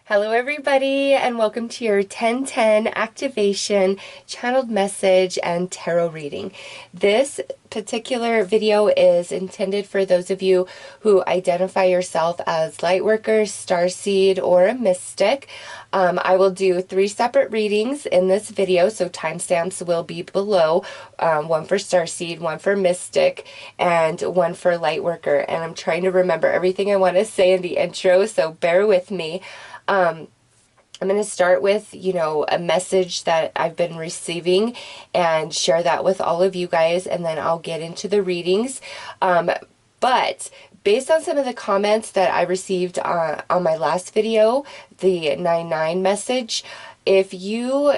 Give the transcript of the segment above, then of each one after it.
Hello everybody, and welcome to your 1010 activation, channeled message, and tarot reading. This particular video is intended for those of you who identify yourself as Lightworkers, Starseed, or a Mystic. I will do 3 separate readings in this video, so timestamps will be below. One for Starseed, one for Mystic, and one for Lightworker. And I'm trying to remember everything I want to say in the intro, so bear with me. I'm going to start with, a message that I've been receiving and share that with all of you guys, and then I'll get into the readings. But based on some of the comments that I received on my last video, the 9/9 message, if you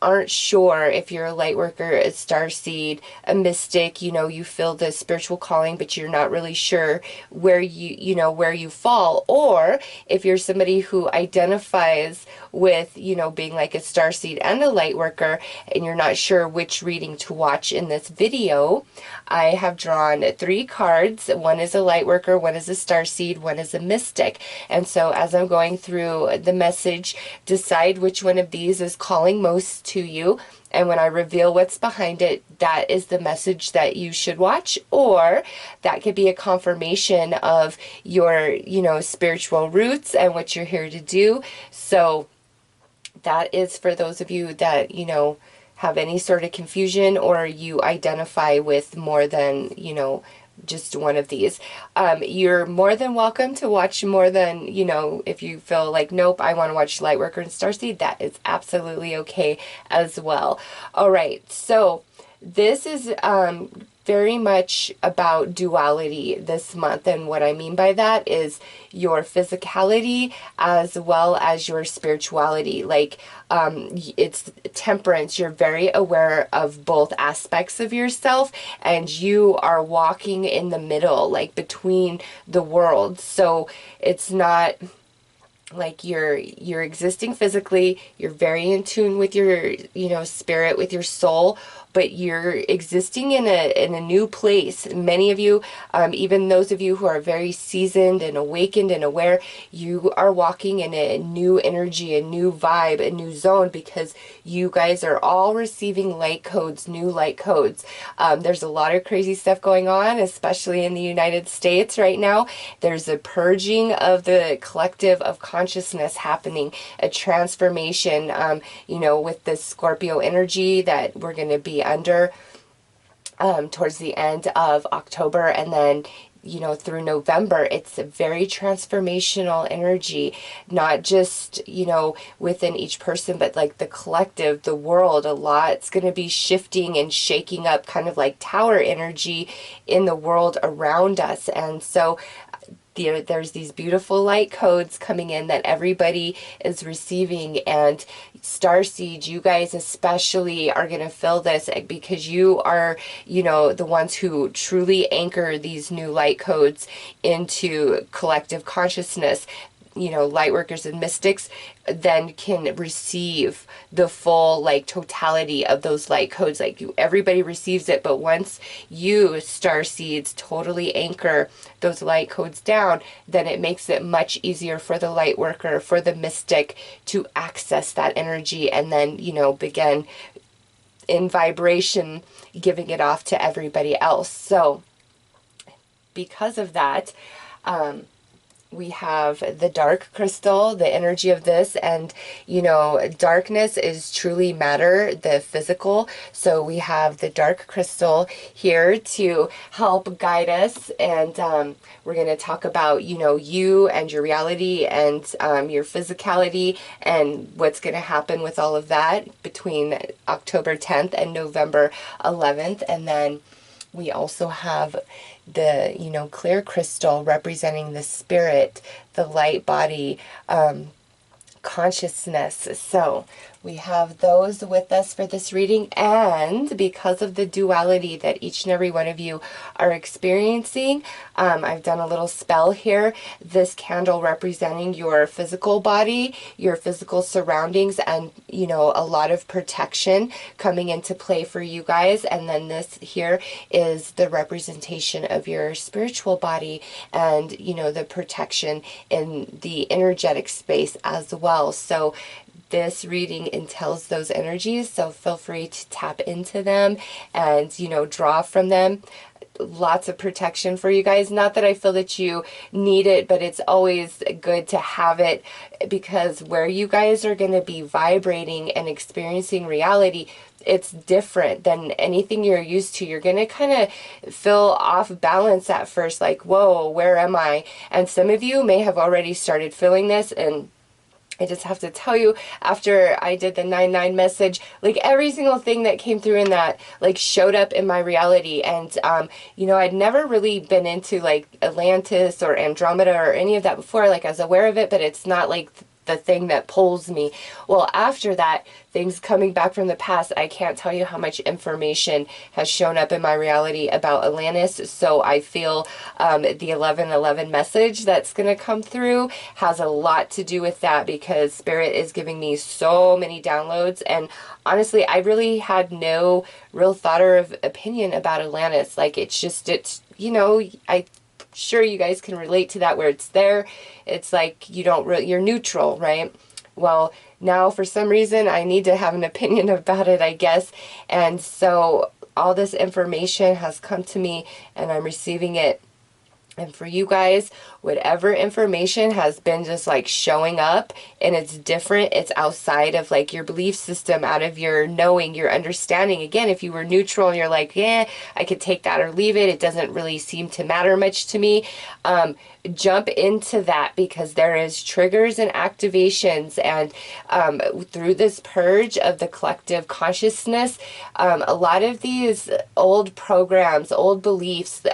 aren't sure if you're a Lightworker, a Starseed, a Mystic, you feel the spiritual calling, but you're not really sure where where you fall, or if you're somebody who identifies with, being like a Starseed and a Lightworker, and you're not sure which reading to watch in this video, I have drawn 3 cards. One is a Lightworker, one is a Starseed, one is a Mystic. And so as I'm going through the message, decide which one of these is calling most to you, and when I reveal what's behind it, that is the message that you should watch, or that could be a confirmation of your, spiritual roots and what you're here to do. So that is for those of you that, have any sort of confusion, or you identify with more than, just one of these. You're more than welcome to watch more than, if you feel like, nope, I want to watch Lightworker and Starseed, that is absolutely okay as well. All right, so this is very much about duality this month, and what I mean by that is your physicality as well as your spirituality. Like, it's temperance. You're very aware of both aspects of yourself, and you are walking in the middle, like between the worlds. So it's not like you're existing physically, you're very in tune with your, spirit, with your soul, but you're existing in a new place. Many of you, even those of you who are very seasoned and awakened and aware, you are walking in a new energy, a new vibe, a new zone, because you guys are all receiving light codes, new light codes. There's a lot of crazy stuff going on, especially in the United States right now. There's a purging of the collective of consciousness happening, a transformation, with this Scorpio energy that we're going to be under towards the end of October, and then through November. It's a very transformational energy, not just, within each person, but like the collective, the world. A lot's going to be shifting and shaking up, kind of like tower energy in the world around us. And so there's these beautiful light codes coming in that everybody is receiving, and Starseed, you guys especially are going to feel this, because you are, the ones who truly anchor these new light codes into collective consciousness. Lightworkers and Mystics then can receive the full, like, totality of those light codes. Like, everybody receives it, but once you, Starseeds, totally anchor those light codes down, then it makes it much easier for the Lightworker, for the Mystic, to access that energy, and then, begin in vibration, giving it off to everybody else. So because of that, we have the dark crystal, the energy of this, and, darkness is truly matter, the physical. So we have the dark crystal here to help guide us, and we're going to talk about, you and your reality, and your physicality, and what's going to happen with all of that between October 10th and November 11th. And then we also have the, clear crystal representing the spirit, the light body, consciousness. So We have those with us for this reading, and because of the duality that each and every one of you are experiencing, I've done a little spell here. This candle representing your physical body, your physical surroundings, and, you know, a lot of protection coming into play for you guys. And then this here is the representation of your spiritual body and, you know, the protection in the energetic space as well. So this reading entails those energies, so feel free to tap into them and, you know, draw from them. Lots of protection for you guys. Not that I feel that you need it, but it's always good to have it, because where you guys are going to be vibrating and experiencing reality, it's different than anything you're used to. You're going to kind of feel off balance at first, like, whoa, where am I? And some of you may have already started feeling this, and I just have to tell you, after I did the 9-9 message, like every single thing that came through in that, like, showed up in my reality. And, you know, I'd never really been into like Atlantis or Andromeda or any of that before. Like, I was aware of it, but it's not like the thing that pulls me. Well, after that, things coming back from the past, I can't tell you how much information has shown up in my reality about Atlantis. So I feel the 1111 message that's going to come through has a lot to do with that, because Spirit is giving me so many downloads. And honestly, I really had no real thought or opinion about Atlantis. Like, it's, you know, sure you guys can relate to that, where it's there, it's like you don't really, you're neutral, right? Well, now for some reason I need to have an opinion about it, I guess. And so all this information has come to me and I'm receiving it. And for you guys, whatever information has been just like showing up and it's different, it's outside of like your belief system, out of your knowing, your understanding. Again, if you were neutral and you're like, yeah, I could take that or leave it, it doesn't really seem to matter much to me, jump into that, because there is triggers and activations. And through this purge of the collective consciousness, a lot of these old programs, old beliefs,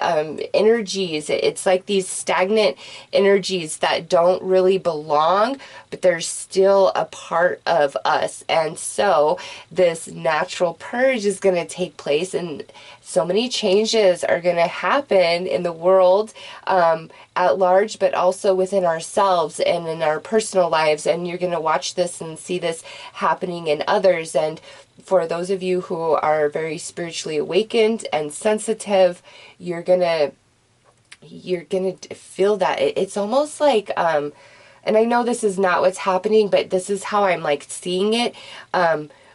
energies, it's like these stagnant energies that don't really belong, but they're still a part of us. And so this natural purge is going to take place, and so many changes are going to happen in the world at large, but also within ourselves and in our personal lives. And you're going to watch this and see this happening in others. And for those of you who are very spiritually awakened and sensitive, you're gonna feel that. It's almost like, and I know this is not what's happening, but this is how I'm like seeing it,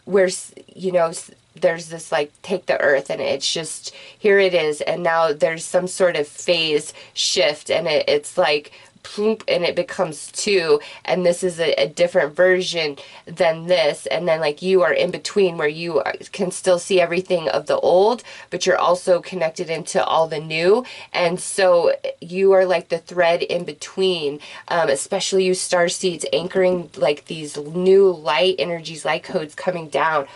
where, you know, there's this like, take the earth, and it's just, here it is, and now there's some sort of phase shift, and it's like ploop, and it becomes two, and this is a different version than this. And then like you are in between, where you can still see everything of the old, but you're also connected into all the new. And so you are like the thread in between, especially you Starseeds, anchoring like these new light energies, light codes coming down.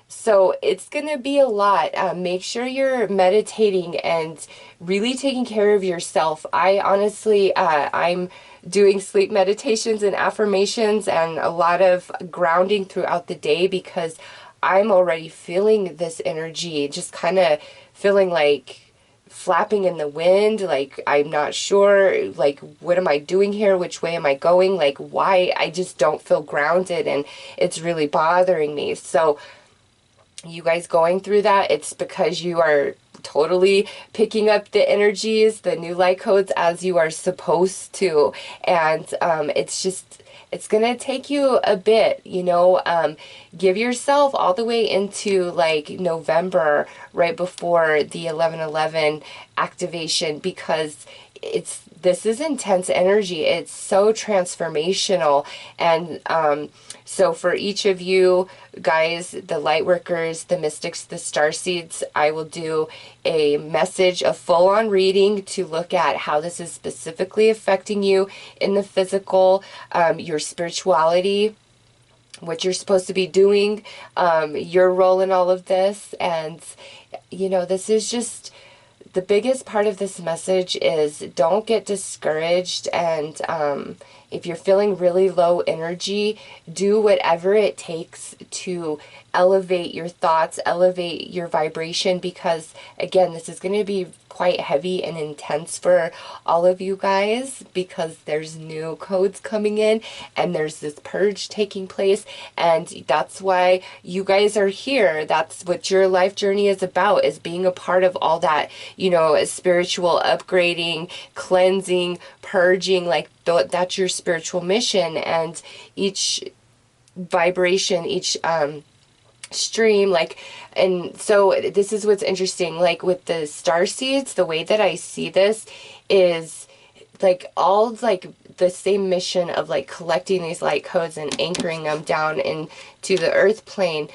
So it's going to be a lot. Make sure you're meditating and really taking care of yourself. I honestly, I'm doing sleep meditations and affirmations and a lot of grounding throughout the day, because I'm already feeling this energy, just kind of feeling like flapping in the wind, like I'm not sure, like what am I doing here, which way am I going, like why, I just don't feel grounded, and it's really bothering me. So you guys going through that, it's because you are totally picking up the energies, the new light codes, as you are supposed to. And it's gonna take you a bit, you know. Give yourself all the way into like November, right before the 11/11 activation, because this is intense energy. It's so transformational. And so for each of you guys, the Lightworkers, the Mystics, the Starseeds, I will do a message, a full-on reading to look at how this is specifically affecting you in the physical, your spirituality, what you're supposed to be doing, your role in all of this. And, you know, this is just, the biggest part of this message is don't get discouraged and, if you're feeling really low energy, do whatever it takes to elevate your thoughts, elevate your vibration, because again, this is going to be quite heavy and intense for all of you guys, because there's new codes coming in and there's this purge taking place, and that's why you guys are here. That's what your life journey is about, is being a part of all that, you know, spiritual upgrading, cleansing, purging. Like that's your spiritual mission, and each vibration, each stream, like, and so this is what's interesting, like with the Starseeds, the way that I see this is like all like the same mission of like collecting these light codes and anchoring them down into the earth plane,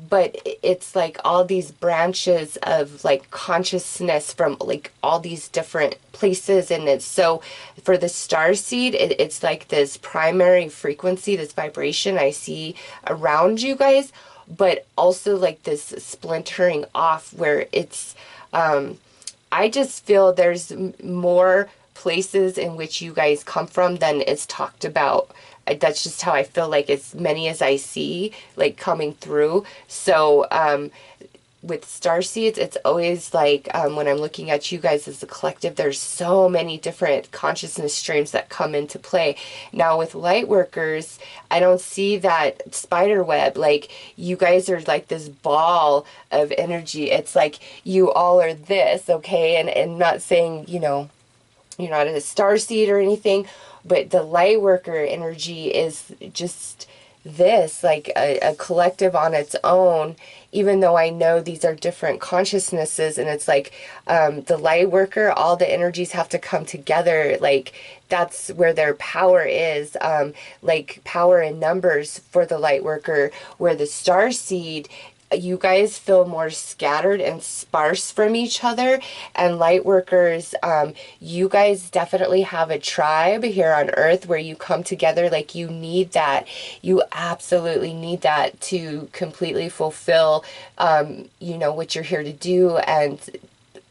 but it's like all these branches of like consciousness from like all these different places. And it's so for the Starseed, it's like this primary frequency, this vibration I see around you guys, but also like this splintering off where it's I just feel there's more places in which you guys come from than is talked about. That's just how I feel, like as many as I see like coming through. So with Starseeds, it's always like when I'm looking at you guys as a collective, there's so many different consciousness streams that come into play. Now with Lightworkers, I don't see that spider web. Like you guys are like this ball of energy. It's like you all are this, okay? And not saying, you know, you're not a Starseed or anything, but the Lightworker energy is just this, like a collective on its own, even though I know these are different consciousnesses. And it's like the Lightworker, all the energies have to come together. Like that's where their power is, like power in numbers for the Lightworker, where the Starseed, you guys feel more scattered and sparse from each other. And Lightworkers, you guys definitely have a tribe here on earth where you come together. Like you need that. You absolutely need that to completely fulfill, you know, what you're here to do, and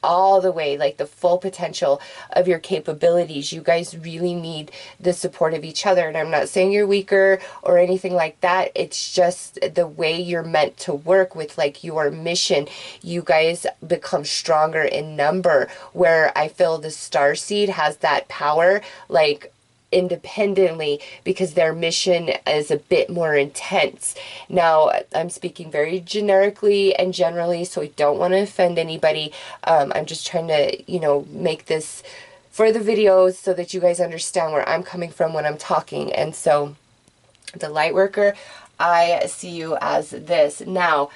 all the way, like the full potential of your capabilities. You guys really need the support of each other. And I'm not saying you're weaker or anything like that. It's just the way you're meant to work with like your mission. You guys become stronger in number, where I feel the Starseed has that power, like independently, because their mission is a bit more intense. Now, I'm speaking very generically and generally, so I don't want to offend anybody. I'm just trying to, you know, make this for the videos so that you guys understand where I'm coming from when I'm talking. And so the Lightworker, I see you as this. Now,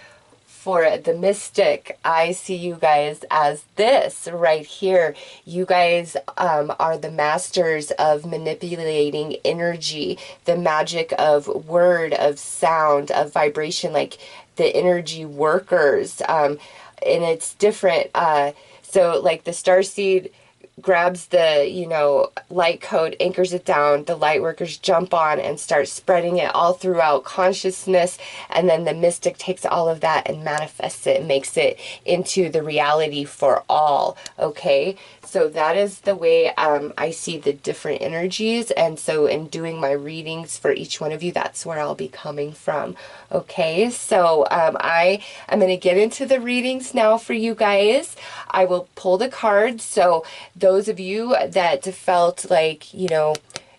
for the Mystic, I see you guys as this right here. You guys are the masters of manipulating energy, the magic of word, of sound, of vibration, like the energy workers. And it's different. So like the Starseed grabs the, you know, light code, anchors it down, the Lightworkers jump on and start spreading it all throughout consciousness, and then the Mystic takes all of that and manifests it and makes it into the reality for all, okay? So that is the way I see the different energies, and so in doing my readings for each one of you, that's where I'll be coming from, okay? So I am going to get into the readings now for you guys. I will pull the cards, so those of you that felt like, you know,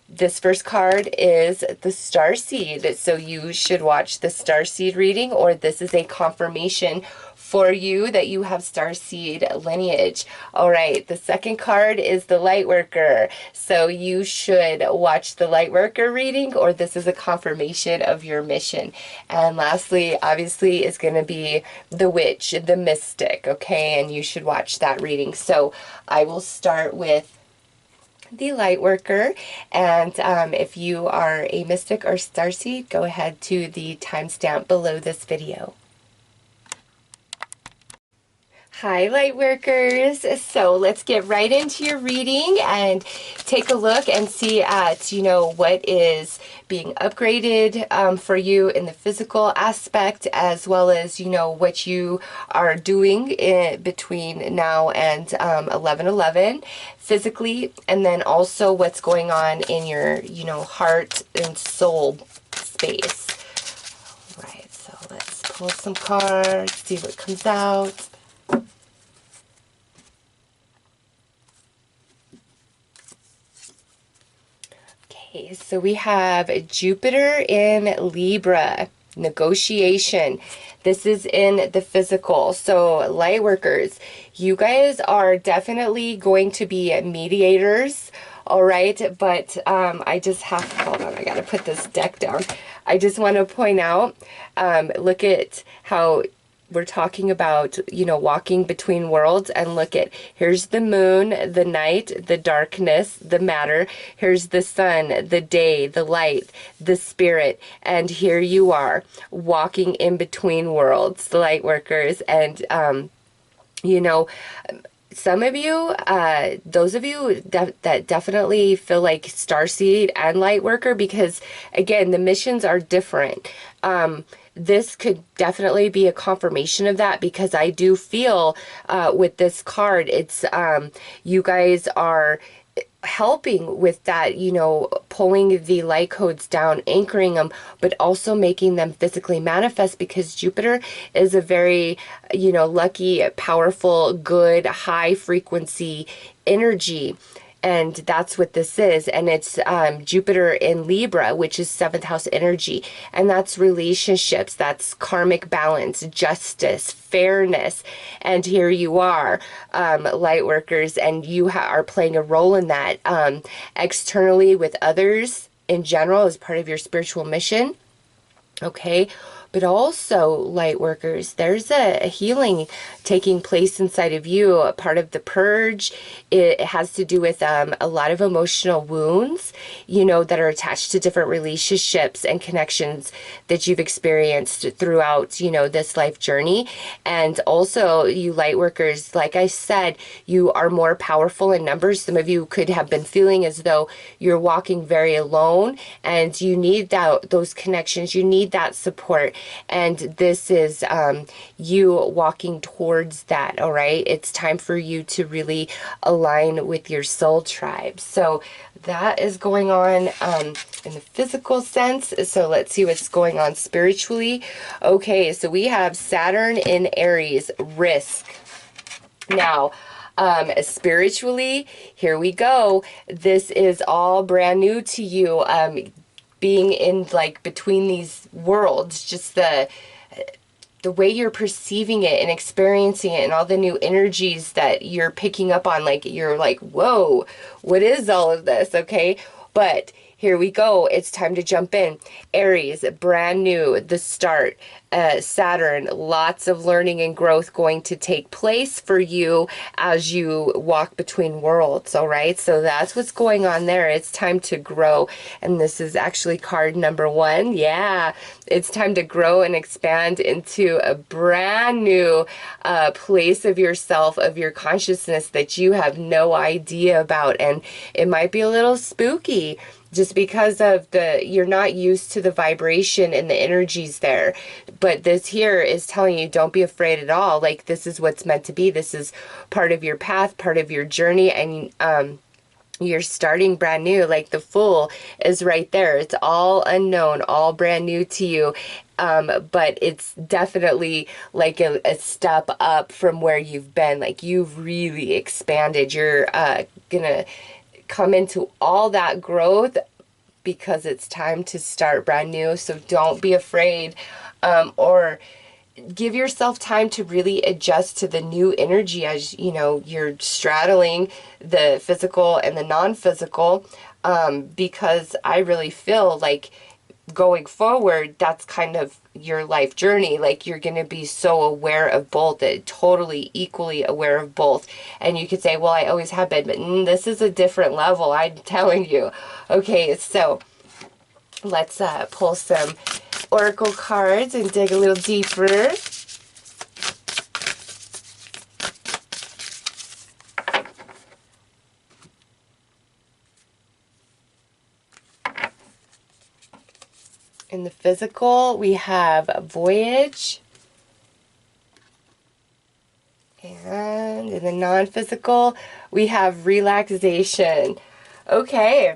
this first card is the Starseed, so you should watch the Starseed reading, or this is a confirmation for you that you have Starseed lineage. All right, the second card is the Lightworker, so you should watch the Lightworker reading, or this is a confirmation of your mission. And lastly, obviously, is going to be the Witch, the Mystic, okay, and you should watch that reading. So I will start with the Lightworker, and if you are a Mystic or Starseed, go ahead to the timestamp below this video. Hi, Lightworkers. So let's get right into your reading and take a look and see at, what is being upgraded for you in the physical aspect, as well as, what you are doing in between now and 11/11 physically, and then also what's going on in your, heart and soul space. All right, so let's pull some cards, see what comes out. Okay, so we have Jupiter in Libra, negotiation. This is in the physical. So Lightworkers, you guys are definitely going to be mediators, all right? But I just have, hold on, I got to put this deck down. I just want to point out, look at how we're talking about, walking between worlds, and look at, here's the moon, the night, the darkness, the matter. Here's the sun, the day, the light, the spirit. And here you are walking in between worlds, the Lightworkers. And, some of you, those of you that definitely feel like Starseed and Lightworker, because again, the missions are different. This could definitely be a confirmation of that, because I do feel with this card, it's you guys are helping with that, pulling the light codes down, anchoring them, but also making them physically manifest, because Jupiter is a very, lucky, powerful, good, high frequency energy. And that's what this is. And it's Jupiter in Libra, which is 7th house energy. And that's relationships, that's karmic balance, justice, fairness. And here you are, Lightworkers, and you are playing a role in that externally with others in general as part of your spiritual mission. Okay. But also, Lightworkers, there's a healing taking place inside of you, a part of the purge. It has to do with a lot of emotional wounds, that are attached to different relationships and connections that you've experienced throughout, this life journey. And also, you Lightworkers, like I said, you are more powerful in numbers. Some of you could have been feeling as though you're walking very alone, and you need those connections. You need that support. And this is you walking towards that, all right? It's time for you to really align with your soul tribe. So that is going on in the physical sense. So let's see what's going on spiritually. Okay, so we have Saturn in Aries, risk. Now, spiritually, here we go. This is all brand new to you. Being in between these worlds, just the way you're perceiving it and experiencing it, and all the new energies that you're picking up on, you're like, whoa, what is all of this? Okay, but here we go. It's time to jump in. Aries, brand new, the start. Saturn, lots of learning and growth going to take place for you as you walk between worlds, all right? So that's what's going on there. It's time to grow. And this is actually card number 1. Yeah, it's time to grow and expand into a brand new place of yourself, of your consciousness that you have no idea about. And it might be a little spooky, just because of you're not used to the vibration and the energies there. But this here is telling you, don't be afraid at all. This is what's meant to be. This is part of your path, part of your journey, and you're starting brand new. The Fool is right there. It's all unknown, all brand new to you. But it's definitely a step up from where you've been. You've really expanded. You're gonna come into all that growth, because it's time to start brand new. So don't be afraid, or give yourself time to really adjust to the new energy as you're straddling the physical and the non-physical, because I really feel going forward, that's kind of your life journey. You're going to be so aware of both, totally equally aware of both. And you could say, well, I always have been, but this is a different level, I'm telling you. Okay, so let's pull some oracle cards and dig a little deeper. In the physical, we have voyage. And in the non-physical, we have relaxation. Okay.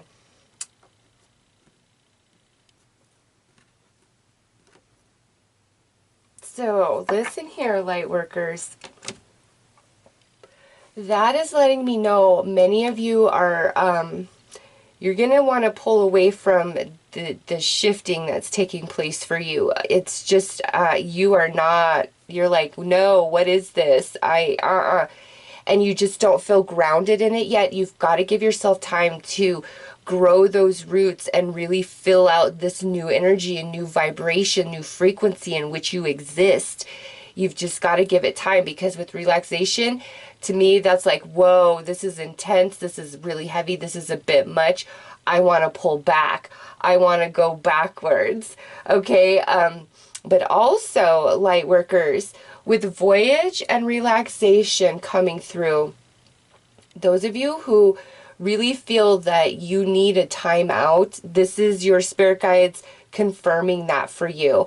So listen here, Lightworkers. That is letting me know many of you are, you're going to want to pull away from the shifting that's taking place for you. It's just, you are not, you're like, no, what is this? And you just don't feel grounded in it yet. You've got to give yourself time to grow those roots and really fill out this new energy and new vibration, new frequency in which you exist. You've just got to give it time, because with relaxation, to me, that's like, whoa, this is intense. This is really heavy. This is a bit much. I want to pull back. I want to go backwards. Okay. But also, light workers, with voyage and relaxation coming through, those of you who really feel that you need a time out, this is your spirit guides confirming that for you.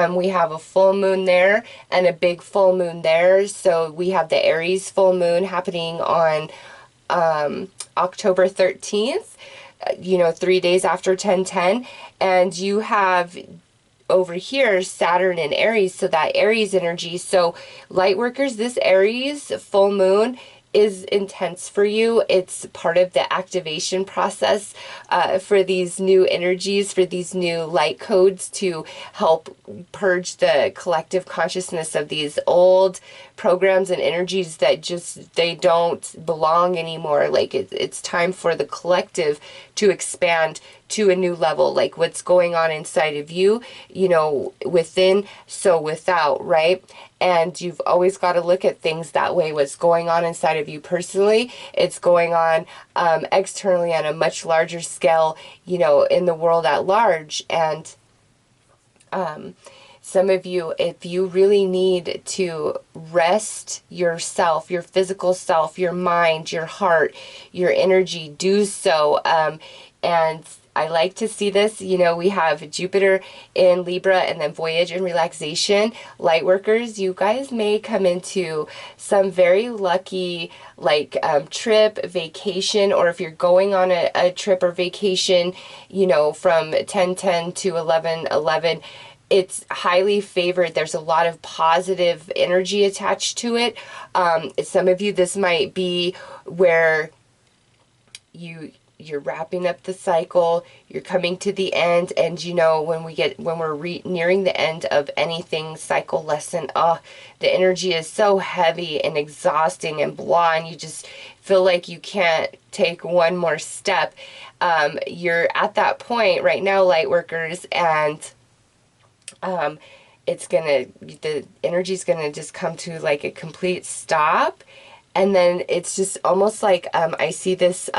We have a full moon there and a big full moon there. So we have the Aries full moon happening on October 13th, 3 days after 10/10. And you have over here Saturn and Aries, so that Aries energy. So Lightworkers, this Aries full moon is intense for you. It's part of the activation process for these new energies, for these new light codes, to help purge the collective consciousness of these old programs and energies that just, they don't belong anymore. Like it's time for the collective to expand to a new level, like what's going on inside of you, within, so without, right? And you've always got to look at things that way. What's going on inside of you personally, it's going on externally on a much larger scale, in the world at large. And some of you, if you really need to rest yourself, your physical self, your mind, your heart, your energy, do so. And I like to see this, we have Jupiter in Libra and then voyage and relaxation. Lightworkers, you guys may come into some very lucky trip, vacation, or if you're going on a trip or vacation, from 10/10 to 11/11, it's highly favored. There's a lot of positive energy attached to it. Some of you, this might be where you're wrapping up the cycle, you're coming to the end, and when we're nearing the end of anything cycle lesson, the energy is so heavy and exhausting and blah, and you just feel like you can't take one more step. You're at that point right now, Lightworkers, and the energy's gonna just come to like a complete stop. And then it's just almost like I see this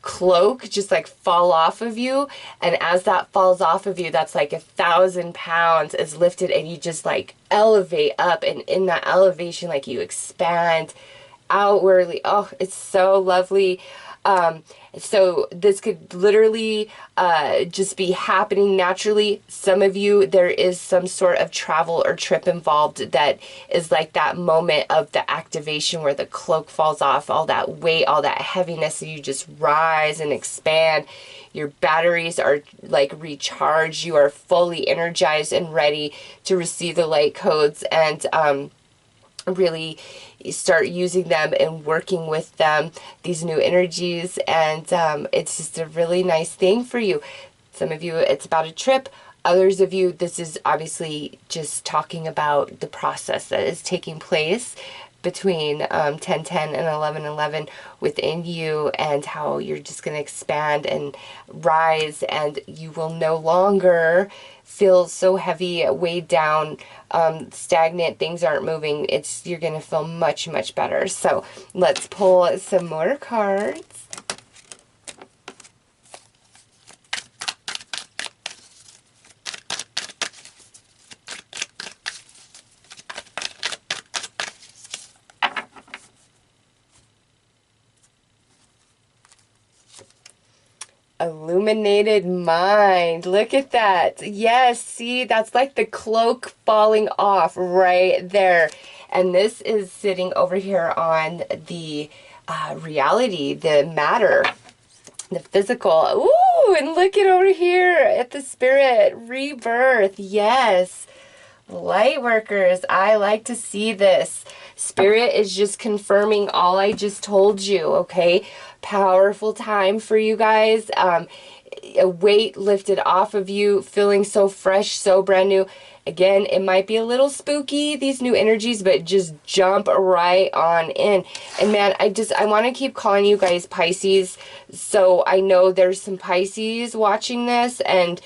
cloak just like fall off of you. And as that falls off of you, that's like 1,000 pounds is lifted, and you just like elevate up. And in that elevation, like you expand outwardly. Oh, it's so lovely. So this could literally just be happening naturally. Some of you, there is some sort of travel or trip involved that is like that moment of the activation where the cloak falls off, all that weight, all that heaviness, and you just rise and expand. Your batteries are like recharged. You are fully energized and ready to receive the light codes and really start using them and working with them, these new energies. And it's just a really nice thing for you. Some of you, it's about a trip. Others of you, this is obviously just talking about the process that is taking place between 10/10 and 11/11 within you, and how you're just going to expand and rise, and you will no longer feel so heavy, weighed down, stagnant, things aren't moving. You're going to feel much, much better. So let's pull some more cards. Illuminated mind. Look at that. Yes, see, that's like the cloak falling off right there. And this is sitting over here on the reality, the matter, the physical. Ooh, and look at over here at the spirit, rebirth. Yes. Lightworkers, I like to see this. Spirit is just confirming all I just told you, okay? Powerful time for you guys. A weight lifted off of you, feeling so fresh, so brand new. Again, it might be a little spooky, these new energies, but just jump right on in. And man, I want to keep calling you guys Pisces. So I know there's some Pisces watching this, and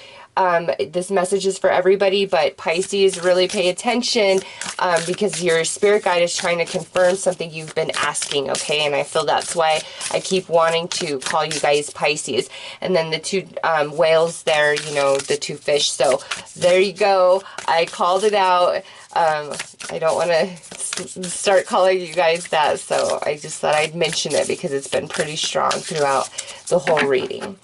this message is for everybody, but Pisces, really pay attention because your spirit guide is trying to confirm something you've been asking, okay? And I feel that's why I keep wanting to call you guys Pisces. And then the two whales there, you know, the two fish. So there you go. I called it out. I don't want to start calling you guys that, so I just thought I'd mention it because it's been pretty strong throughout the whole reading.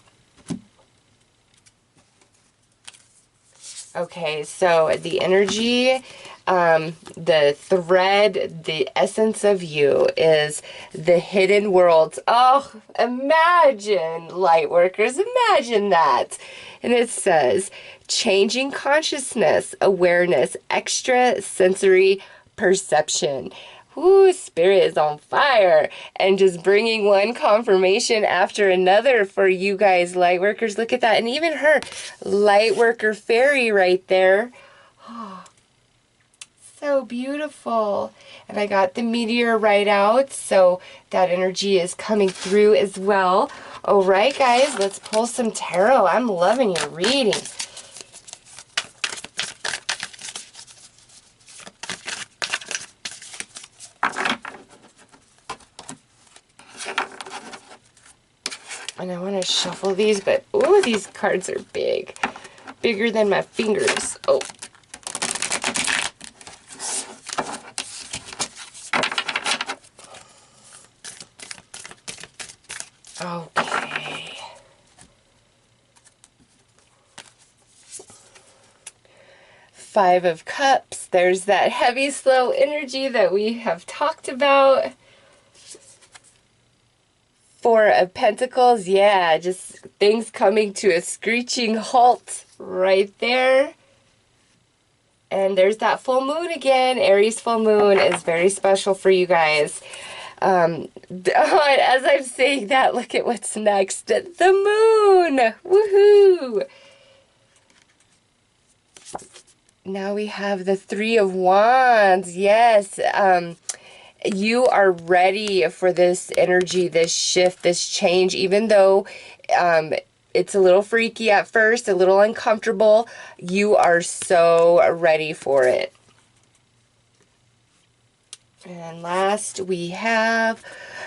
Okay, so the energy, the thread, the essence of you is the hidden worlds. Oh, imagine, Lightworkers, imagine that. And it says, changing consciousness, awareness, extra sensory perception. Ooh, spirit is on fire. And just bringing one confirmation after another for you guys, Lightworkers. Look at that. And even her Lightworker fairy right there. Oh, so beautiful. And I got the meteor right out, so that energy is coming through as well. All right, guys, let's pull some tarot. I'm loving your reading. And I want to shuffle these, but ooh, these cards are big. Bigger than my fingers. Oh. Okay. Five of Cups. There's that heavy, slow energy that we have talked about. Four of Pentacles, yeah, just things coming to a screeching halt right there. And there's that full moon again. Aries full moon is very special for you guys. As I'm saying that, look at what's next. The moon! Woohoo! Now we have the Three of Wands. Yes, you are ready for this energy, this shift, this change, even though it's a little freaky at first, a little uncomfortable. You are so ready for it. And last, we have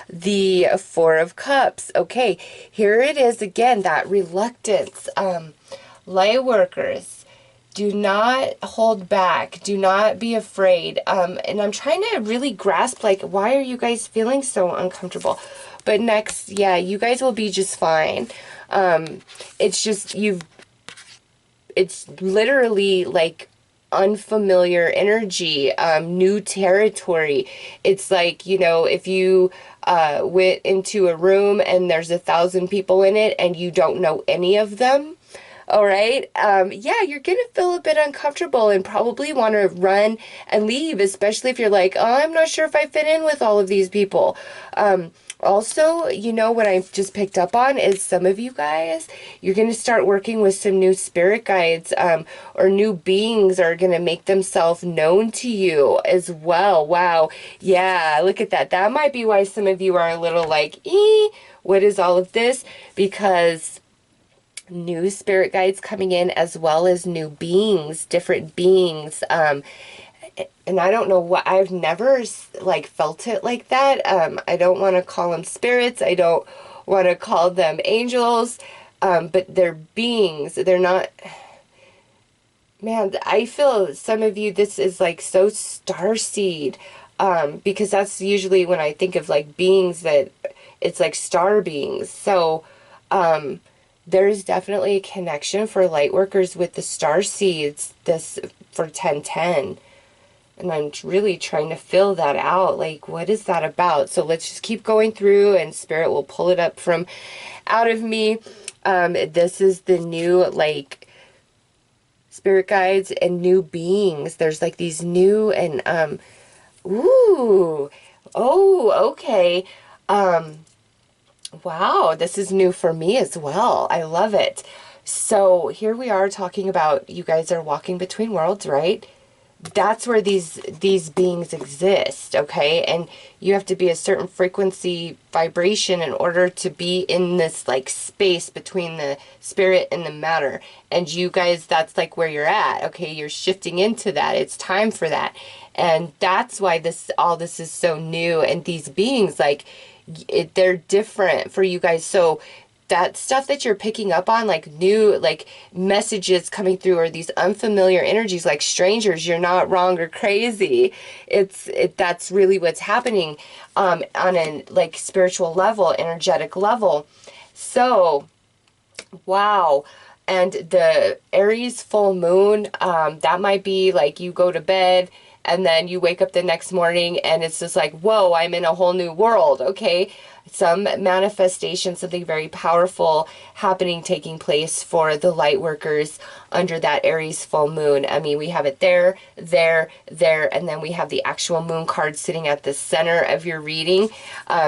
the Four of Cups. Okay, here it is again, that reluctance. Lightworkers, do not hold back. Do not be afraid. And I'm trying to really grasp, like, why are you guys feeling so uncomfortable? But next, yeah, you guys will be just fine. It's just, it's literally like unfamiliar energy, new territory. It's like, you know, if you went into a room and there's 1,000 people in it and you don't know any of them. All right. Yeah, you're going to feel a bit uncomfortable and probably want to run and leave, especially if you're like, oh, I'm not sure if I fit in with all of these people. Also, you know, what I just picked up on is some of you guys, you're going to start working with some new spirit guides, or new beings are going to make themselves known to you as well. Wow. Yeah, look at that. That might be why some of you are a little like, what is all of this? Because new spirit guides coming in, as well as new beings, different beings. And I don't know what, I've never like felt it like that. I don't want to call them spirits. I don't want to call them angels. But they're beings. They're not, man, I feel some of you, this is like so starseed. Because that's usually when I think of like beings, that it's like star beings. So, there is definitely a connection for Lightworkers with the Starseeds this for 1010. And I'm really trying to fill that out. Like, what is that about? So let's just keep going through, and Spirit will pull it up from out of me. This is the new, like, spirit guides and new beings. There's like these new and, ooh, oh, okay. Wow, this is new for me as well. I love it. So here we are talking about you guys are walking between worlds, right? That's where these beings exist, okay? And you have to be a certain frequency vibration in order to be in this like space between the spirit and the matter. And you guys, that's like where you're at, okay? You're shifting into that. It's time for that. And that's why all this is so new. And these beings, like, they're different for you guys. So that stuff that you're picking up on, like new, like messages coming through, or these unfamiliar energies, like strangers, you're not wrong or crazy. That's really what's happening, on a like spiritual level, energetic level. So, wow. And the Aries full moon, that might be like you go to bed and then you wake up the next morning and it's just like, whoa, I'm in a whole new world, okay? Some manifestation, something very powerful happening, taking place for the light workers under that Aries full moon. I mean, we have it there, and then we have the actual moon card sitting at the center of your reading,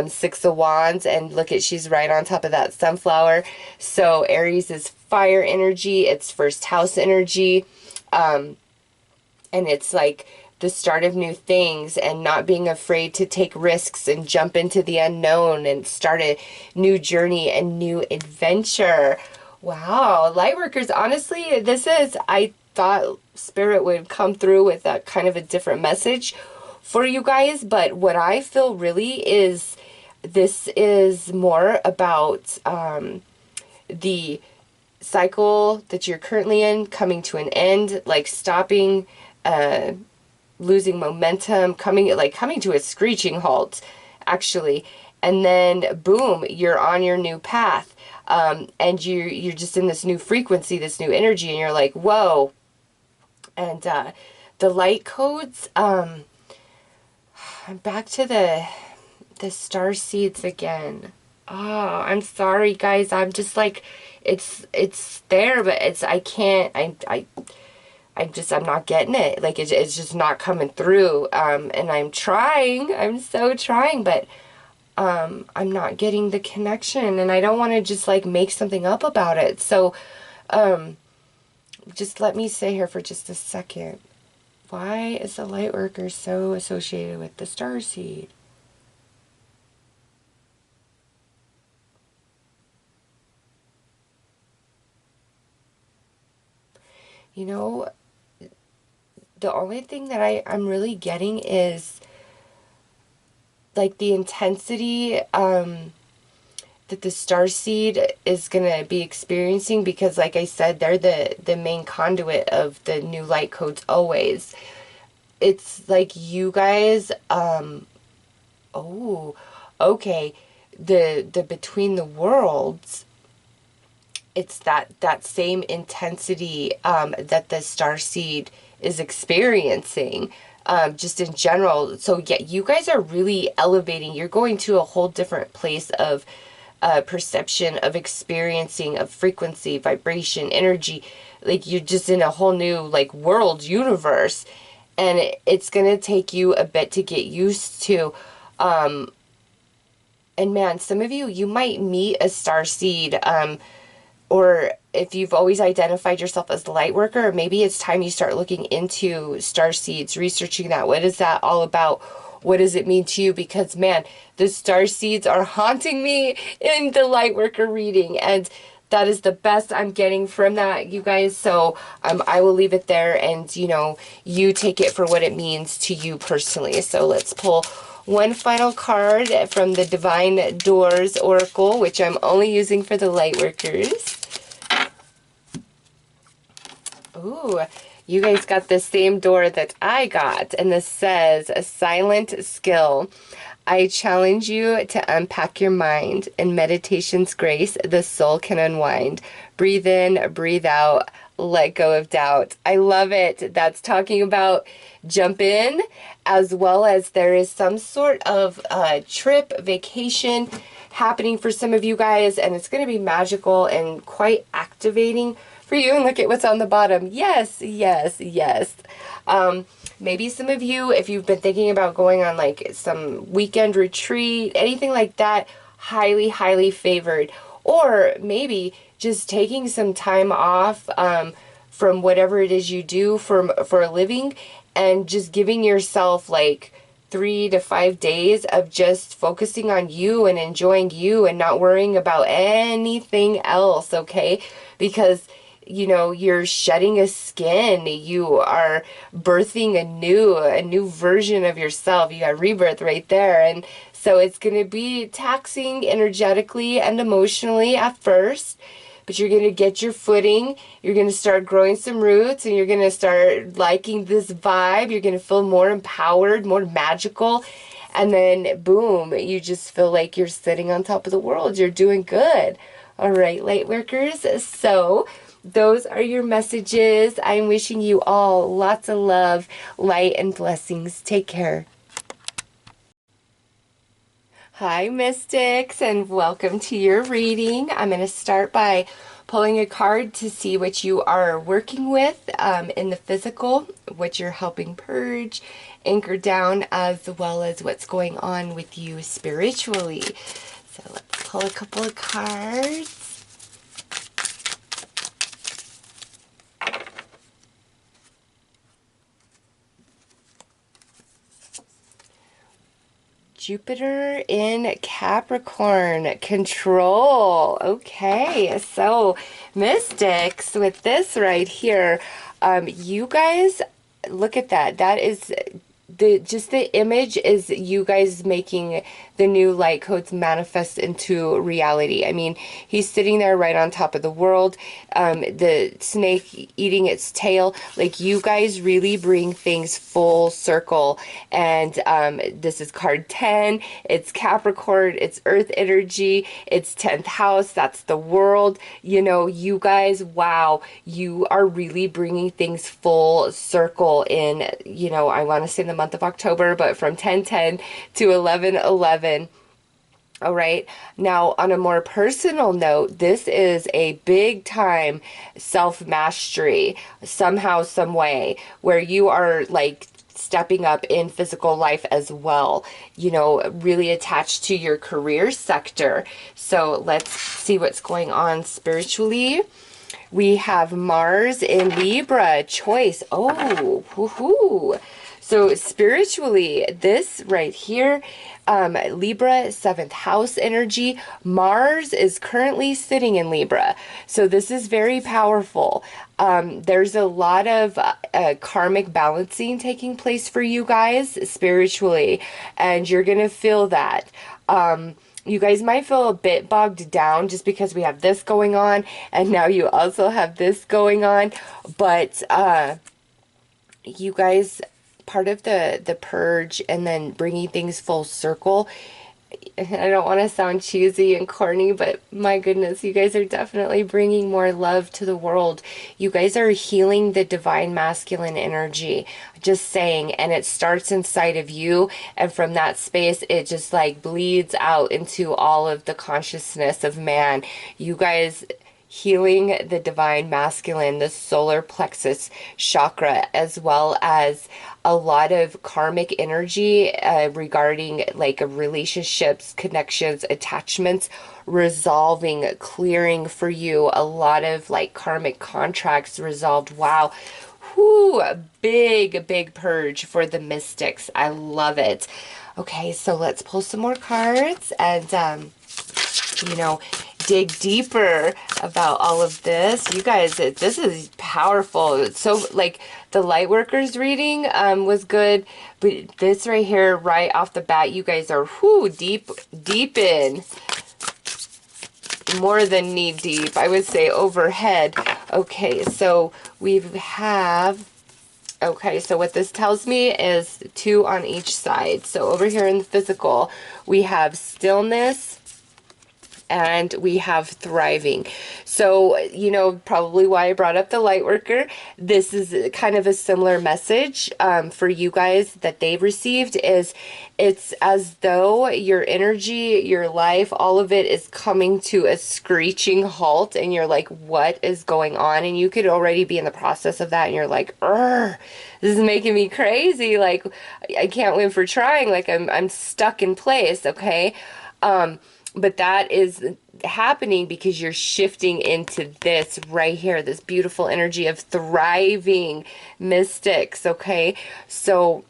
Six of Wands, and look at, she's right on top of that sunflower. So Aries is fire energy, it's first house energy, and it's like the start of new things and not being afraid to take risks and jump into the unknown and start a new journey and new adventure. Wow, Lightworkers, honestly, I thought Spirit would come through with a kind of a different message for you guys, but what I feel really is this is more about the cycle that you're currently in coming to an end, like stopping, losing momentum, coming to a screeching halt, actually. And then boom, you're on your new path. And you're just in this new frequency, this new energy, and you're like, whoa. And the light codes, I'm back to the star seeds again. Oh, I'm sorry guys. I'm just like, it's there, but I'm not getting it. Like, it's just not coming through. And I'm so trying, but I'm not getting the connection, and I don't want to just like make something up about it. So just let me stay here for just a second. Why is the Lightworker so associated with the Starseed? You know, the only thing that I'm really getting is like the intensity that the Starseed is going to be experiencing, because like I said, they're the main conduit of the new light codes always. It's like you guys, oh, okay, the between the worlds, it's that same intensity that the Starseed is experiencing, just in general. So yeah, you guys are really elevating. You're going to a whole different place of perception, of experiencing, of frequency, vibration, energy. Like, you're just in a whole new like world, universe, and it's gonna take you a bit to get used to. And man, some of you might meet a Starseed, or if you've always identified yourself as the Lightworker, maybe it's time you start looking into Starseeds, researching that. What is that all about? What does it mean to you? Because man, the Starseeds are haunting me in the Lightworker reading, and that is the best I'm getting from that, you guys. So I will leave it there, and you take it for what it means to you personally. So let's pull one final card from the Divine Doors Oracle, which I'm only using for the Lightworkers. Ooh, you guys got the same door that I got, and this says a silent skill. I challenge you to unpack your mind. In meditation's grace, the soul can unwind. Breathe in, breathe out, let go of doubt. I love it. That's talking about jump in, as well as there is some sort of trip, vacation happening for some of you guys, and it's going to be magical and quite activating for you. And look at what's on the bottom. Yes, yes, yes. Maybe some of you, if you've been thinking about going on like some weekend retreat, anything like that, highly, highly favored. Or maybe just taking some time off from whatever it is you do for a living, and just giving yourself like 3 to 5 days of just focusing on you and enjoying you and not worrying about anything else, okay? Because you know, you're shedding a skin, you are birthing a new version of yourself. You got rebirth right there. And so it's going to be taxing energetically and emotionally at first, but you're going to get your footing. You're going to start growing some roots, and you're going to start liking this vibe. You're going to feel more empowered, more magical. And then boom, you just feel like you're sitting on top of the world. You're doing good. All right, Lightworkers. So those are your messages. I'm wishing you all lots of love, light, and blessings. Take care. Hi, Mystics, and welcome to your reading. I'm going to start by pulling a card to see what you are working with in the physical, what you're helping purge, anchor down, as well as what's going on with you spiritually. So let's pull a couple of cards. Jupiter in Capricorn, control. Okay, so Mystics, with this right here, you guys, look at that. That is the image is you guys making the new light codes manifest into reality. I mean, he's sitting there right on top of the world, the snake eating its tail. Like, you guys really bring things full circle. And this is card 10. It's Capricorn, it's earth energy, it's 10th house, that's the world. You know, you guys, wow, you are really bringing things full circle in, you know, I want to say the month of October, but from 10/10 to 11/11. All right. Now, on a more personal note, this is a big time self-mastery somehow, some way, where you are like stepping up in physical life as well, you know, really attached to your career sector. So let's see what's going on spiritually. We have Mars in Libra, choice. Oh, woohoo. So spiritually, this right here, Libra, 7th house energy. Mars is currently sitting in Libra. So this is very powerful. There's a lot of karmic balancing taking place for you guys spiritually, and you're going to feel that. You guys might feel a bit bogged down just because we have this going on, and now you also have this going on. But you guys, part of the purge and then bringing things full circle, I don't want to sound cheesy and corny, but my goodness, you guys are definitely bringing more love to the world. You guys are healing the divine masculine energy, just saying, and it starts inside of you, and from that space it just like bleeds out into all of the consciousness of man. You guys healing the divine masculine, the solar plexus chakra, as well as a lot of karmic energy regarding like relationships, connections, attachments, resolving, clearing for you. A lot of like karmic contracts resolved. Wow. Whoo, big purge for the Mystics. I love it. Okay, so let's pull some more cards and you know, dig deeper about all of this. You guys, this is powerful. So like the Lightworkers reading was good, but this right here, right off the bat, you guys are deep in, more than knee deep, I would say overhead. Okay, so we have Okay, so what this tells me is 2 on each side. So over here in the physical, we have stillness and we have thriving. So, you know, probably why I brought up the Lightworker. This is kind of a similar message for you guys that they've received. Is it's as though your energy, your life, all of it is coming to a screeching halt, and you're like, what is going on? And you could already be in the process of that, and you're like, this is making me crazy. Like, I can't win for trying. Like, I'm stuck in place, okay? But that is happening because you're shifting into this right here, this beautiful energy of thriving mystics, okay? So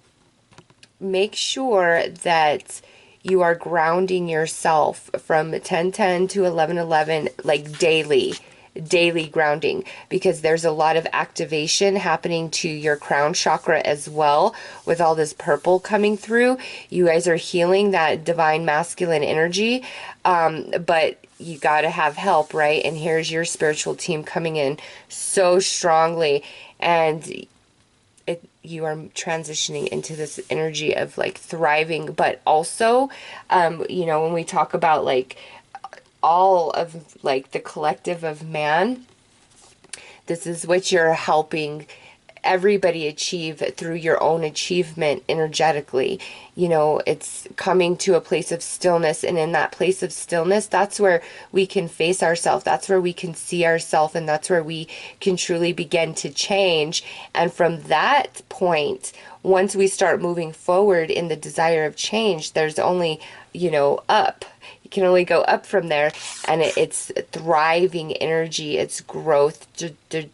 make sure that you are grounding yourself from 10:10 to 11:11, like daily grounding, because there's a lot of activation happening to your crown chakra as well with all this purple coming through. You guys are healing that divine masculine energy, but you got to have help, right? And here's your spiritual team coming in so strongly, and you are transitioning into this energy of like thriving, but also, you know, when we talk about like all of like the collective of man, this is what you're helping everybody achieve through your own achievement energetically. You know, it's coming to a place of stillness, and in that place of stillness, that's where we can face ourselves, that's where we can see ourselves, and that's where we can truly begin to change. And from that point, once we start moving forward in the desire of change, there's only, you know, up. You can only go up from there, and it's thriving energy, it's growth. The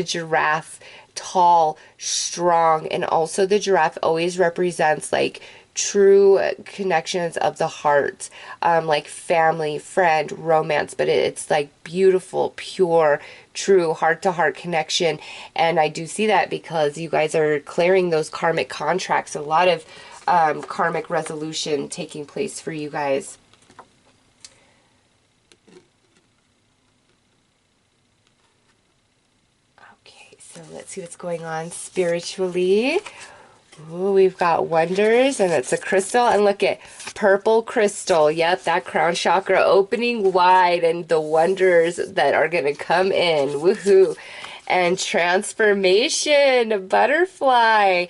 giraffe, tall, strong, and also the giraffe always represents like true connections of the heart, like family, friend, romance, but it's like beautiful, pure, true heart-to-heart connection. And I do see that because you guys are clearing those karmic contracts, a lot of karmic resolution taking place for you guys. So let's see what's going on spiritually. Ooh, we've got wonders, and it's a crystal. And look at purple crystal. Yep, that crown chakra opening wide, and the wonders that are going to come in. Woohoo. And transformation, butterfly,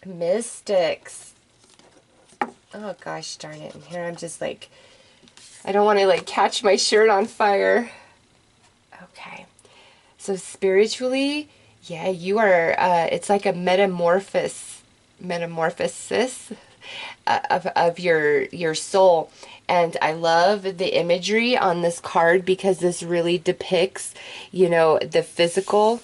mystics. Oh gosh darn it. And here I'm just like, I don't want to like catch my shirt on fire. Okay. So spiritually, yeah, you are, it's like a metamorphosis of your soul. And I love the imagery on this card because this really depicts, you know, the physical,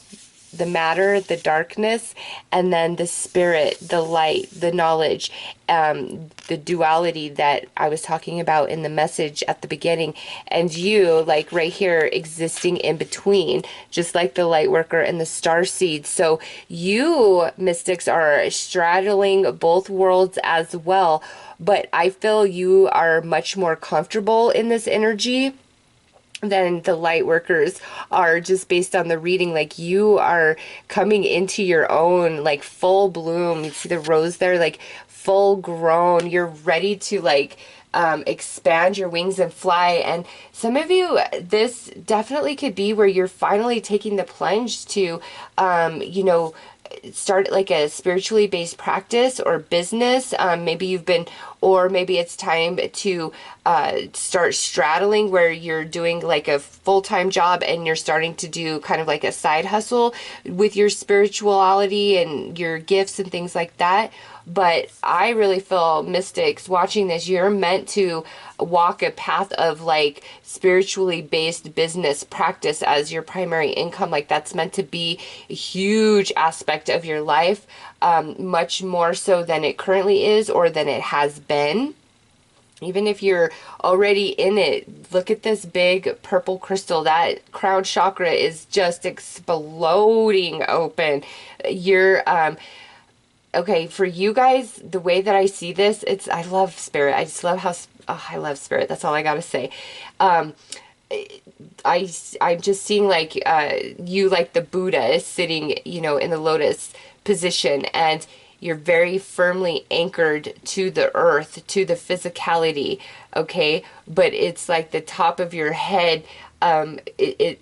the matter, the darkness, and then the spirit, the light, the knowledge, the duality that I was talking about in the message at the beginning, and you, like right here, existing in between, just like the Lightworker and the Starseed. So you, mystics, are straddling both worlds as well, but I feel you are much more comfortable in this energy than the Lightworkers are, just based on the reading. Like, you are coming into your own, like, full bloom. You see the rose there, like, full grown. You're ready to, like, expand your wings and fly. And some of you, this definitely could be where you're finally taking the plunge to, you know, start like a spiritually based practice or business. Maybe you've been, or maybe it's time to start straddling where you're doing like a full-time job and you're starting to do kind of like a side hustle with your spirituality and your gifts and things like that. But I really feel, mystics, watching this, you're meant to walk a path of like spiritually based business practice as your primary income. Like, that's meant to be a huge aspect of your life, much more so than it currently is or than it has been. Even if you're already in it, look at this big purple crystal. That crown chakra is just exploding open. You're okay, for you guys, the way that I see this, I love spirit. I just love how, I love spirit. That's all I got to say. I'm just seeing like you, like the Buddha is sitting, you know, in the lotus position, and you're very firmly anchored to the earth, to the physicality, okay? But it's like the top of your head, it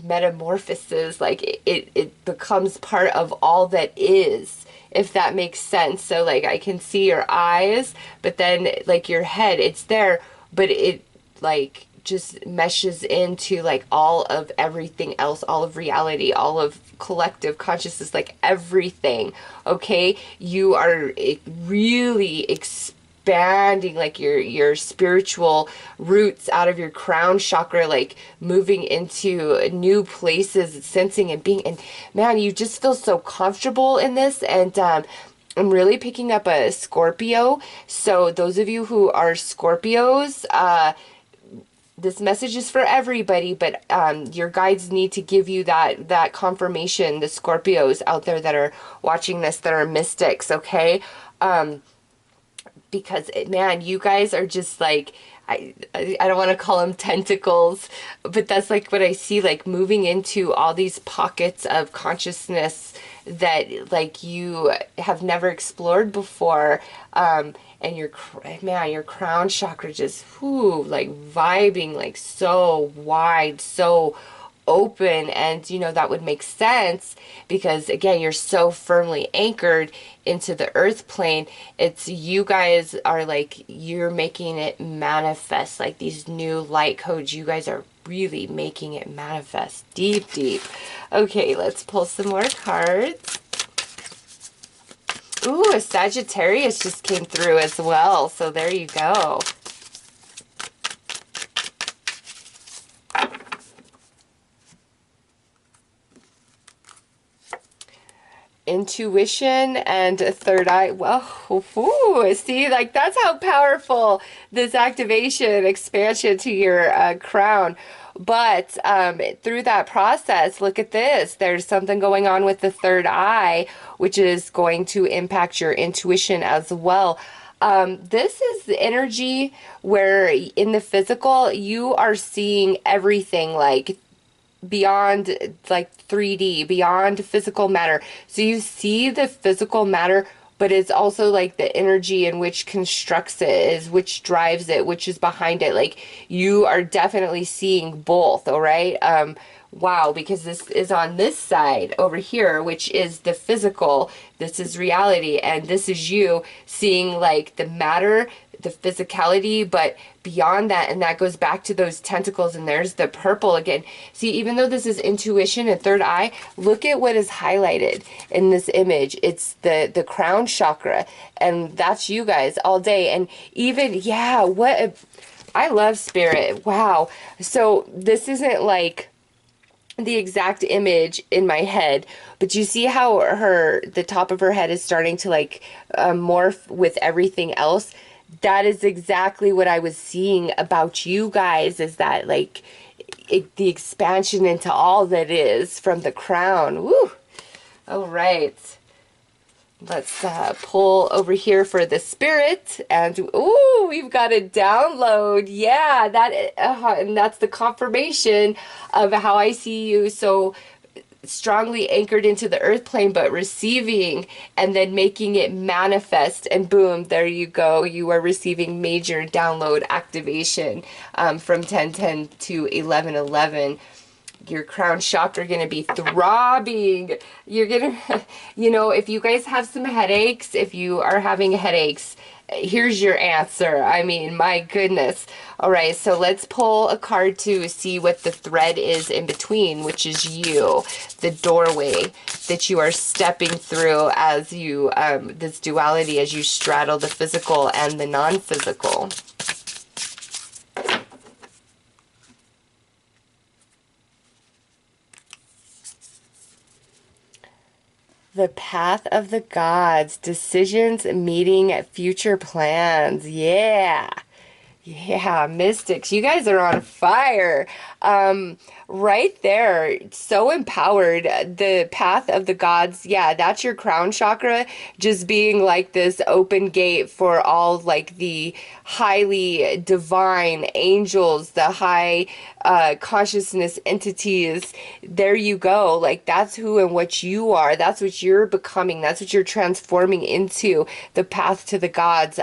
metamorphoses, like it becomes part of all that is, if that makes sense. So like I can see your eyes, but then like your head, it's there, but it like just meshes into like all of everything else, all of reality, all of collective consciousness, like everything, okay? You are really expanding like your spiritual roots out of your crown chakra, like moving into new places, sensing and being, and man, you just feel so comfortable in this. And I'm really picking up a Scorpio. So those of you who are Scorpios, this message is for everybody, but your guides need to give you that confirmation, the Scorpios out there that are watching this, that are mystics, okay? Because man, you guys are just like, I don't want to call them tentacles, but that's like what I see, like moving into all these pockets of consciousness that like you have never explored before. And your crown chakra just, whoo, like vibing, like so wide, so open. And you know that would make sense because again, you're so firmly anchored into the earth plane. It's, you guys are like, you're making it manifest, like these new light codes, you guys are really making it manifest deep. Okay, let's pull some more cards. Ooh, a Sagittarius just came through as well, so there you go. Intuition and a third eye. Well, ooh, see, like that's how powerful this activation, expansion to your crown. But through that process, look at this. There's something going on with the third eye, which is going to impact your intuition as well. This is the energy where in the physical, you are seeing everything like beyond like 3D, beyond physical matter. So you see the physical matter, but it's also like the energy in which constructs it, is which drives it, which is behind it. Like you are definitely seeing both, all right? Wow, because this is on this side over here, which is the physical. This is reality, and this is you seeing like the matter, the physicality, but beyond that, and that goes back to those tentacles, and there's the purple again. See, even though this is intuition and third eye, look at what is highlighted in this image. It's the crown chakra, and that's you guys all day. And even, yeah, I love spirit. Wow. So this isn't like the exact image in my head, but you see how the top of her head is starting to like morph with everything else. That is exactly what I was seeing about you guys, is that like the expansion into all that is from the crown. Woo! All right. Let's pull over here for the spirit, and ooh, we've got a download. Yeah, and that's the confirmation of how I see you. So strongly anchored into the earth plane, but receiving and then making it manifest, and boom, there you go. You are receiving major download activation from 1010 to 1111. Your crown chakra going to be throbbing. You're going to, you know, if you guys have some headaches, if you are having headaches, here's your answer. I mean, my goodness. All right, so let's pull a card to see what the thread is in between, which is you, the doorway that you are stepping through as you, this duality, as you straddle the physical and the non-physical. The path of the gods, decisions meeting future plans. Yeah. Yeah, mystics, you guys are on fire. Right there, so empowered. The path of the gods, yeah, that's your crown chakra, just being like this open gate for all like the highly divine angels, the high consciousness entities. There you go. Like that's who and what you are. That's what you're becoming. That's what you're transforming into, the path to the gods.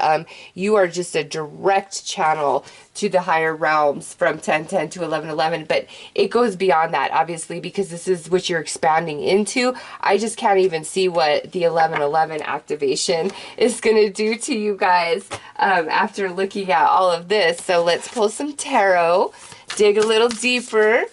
You are just a direct channel to the higher realms from 1010 to 1111, but it goes beyond that, obviously, because this is what you're expanding into. I just can't even see what the 1111 activation is going to do to you guys after looking at all of this. So let's pull some tarot, dig a little deeper.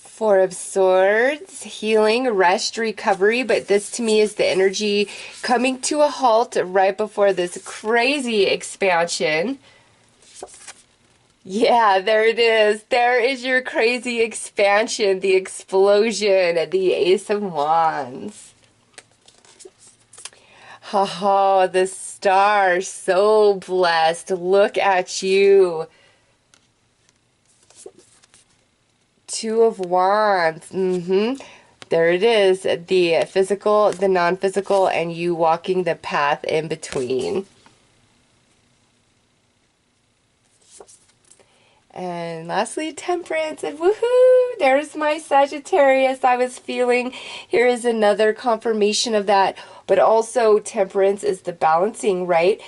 Four of Swords, healing, rest, recovery, but this to me is the energy coming to a halt right before this crazy expansion. Yeah, there it is. There is your crazy expansion, the explosion, the Ace of Wands. Oh, the star, so blessed. Look at you. Two of Wands. There it is. The physical, the non-physical, and you walking the path in between. And lastly, Temperance. And woohoo! There's my Sagittarius I was feeling. Here is another confirmation of that. But also, Temperance is the balancing, right?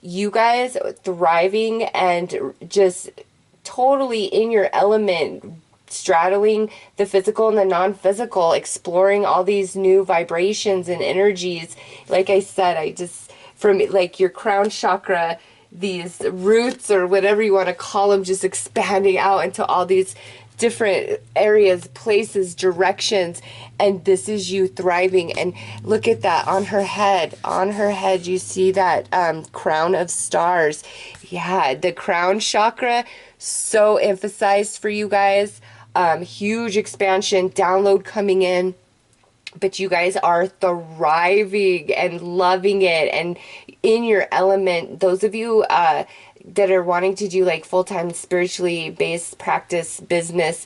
You guys thriving and just totally in your element, straddling the physical and the non-physical, exploring all these new vibrations and energies. Like I said, I just, from like your crown chakra, these roots or whatever you want to call them, just expanding out into all these different areas, places, directions, and this is you thriving. And look at that on her head. On her head, you see that crown of stars. Yeah, the crown chakra, so emphasized for you guys. Huge expansion, download coming in. But you guys are thriving and loving it and in your element. Those of you that are wanting to do like full-time spiritually based practice business,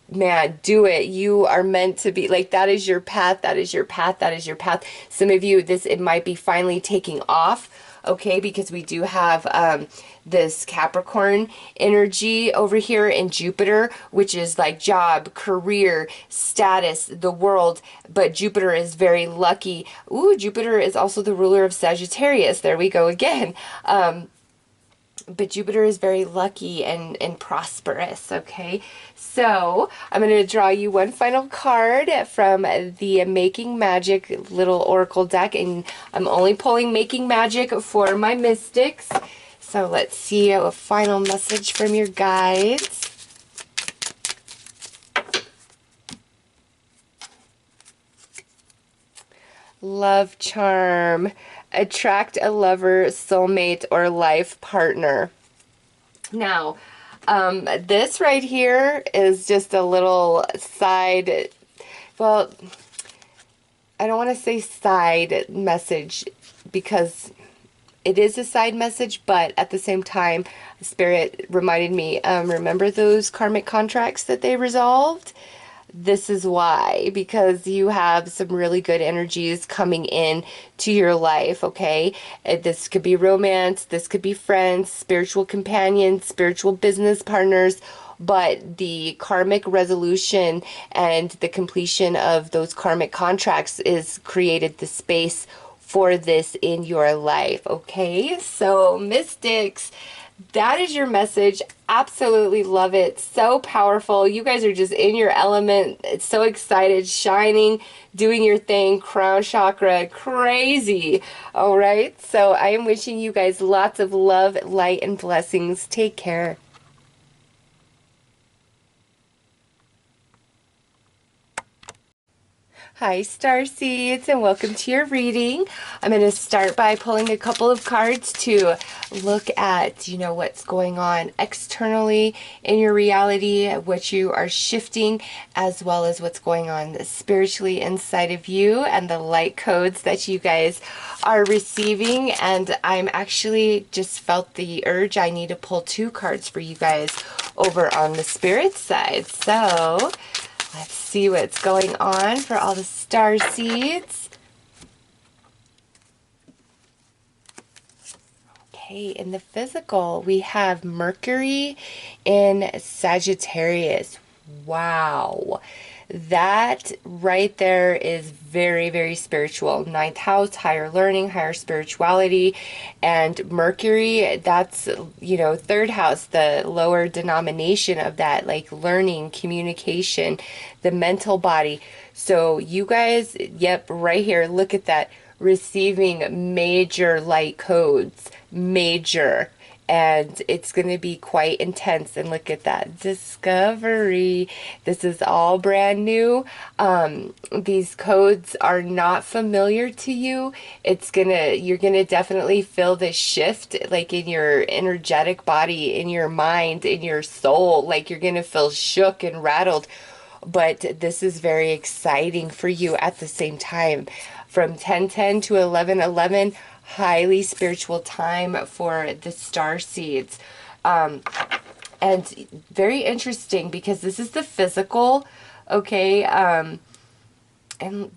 man, do it. You are meant to be like, that is your path. That is your path. That is your path. Some of you, it might be finally taking off. Okay, because we do have this Capricorn energy over here in Jupiter, which is like job, career, status, the world. But Jupiter is very lucky. Ooh, Jupiter is also the ruler of Sagittarius. There we go again. But Jupiter is very lucky and prosperous, okay? So I'm going to draw you one final card from the Making Magic little oracle deck, and I'm only pulling Making Magic for my mystics. So let's see a final message from your guides. Love charm. Attract a lover, soulmate, or life partner. Now, this right here is just a little side, well, I don't want to say side message because it is a side message, but at the same time, Spirit reminded me, remember those karmic contracts that they resolved? This is why, because you have some really good energies coming in to your life, okay? This could be romance, this could be friends, spiritual companions, spiritual business partners, but the karmic resolution and the completion of those karmic contracts is created the space for this in your life, okay? So, mystics, that is your message. Absolutely love it. So powerful. You guys are just in your element. It's so excited, shining, doing your thing. Crown chakra, crazy. All right. So I am wishing you guys lots of love, light, and blessings. Take care. Hi Starseeds, and welcome to your reading. I'm going to start by pulling a couple of cards to look at, what's going on externally in your reality, what you are shifting, as well as what's going on spiritually inside of you and the light codes that you guys are receiving. And I'm actually just felt the urge I need to pull 2 cards for you guys over on the spirit side. So let's see what's going on for all the star seeds. Okay, in the physical, we have Mercury in Sagittarius. Wow. That right there is very, very spiritual. 9th house, higher learning, higher spirituality. And Mercury, that's, 3rd house, the lower denomination of that, like learning, communication, the mental body. So you guys, yep, right here, look at that. Receiving major light codes, major. And it's going to be quite intense. And look at that discovery. This is all brand new. These codes are not familiar to you. You're gonna definitely feel this shift, like in your energetic body, in your mind, in your soul. Like you're gonna feel shook and rattled. But this is very exciting for you at the same time. From 10:10 to 11:11. Highly spiritual time for the star seeds. And very interesting because this is the physical, okay? And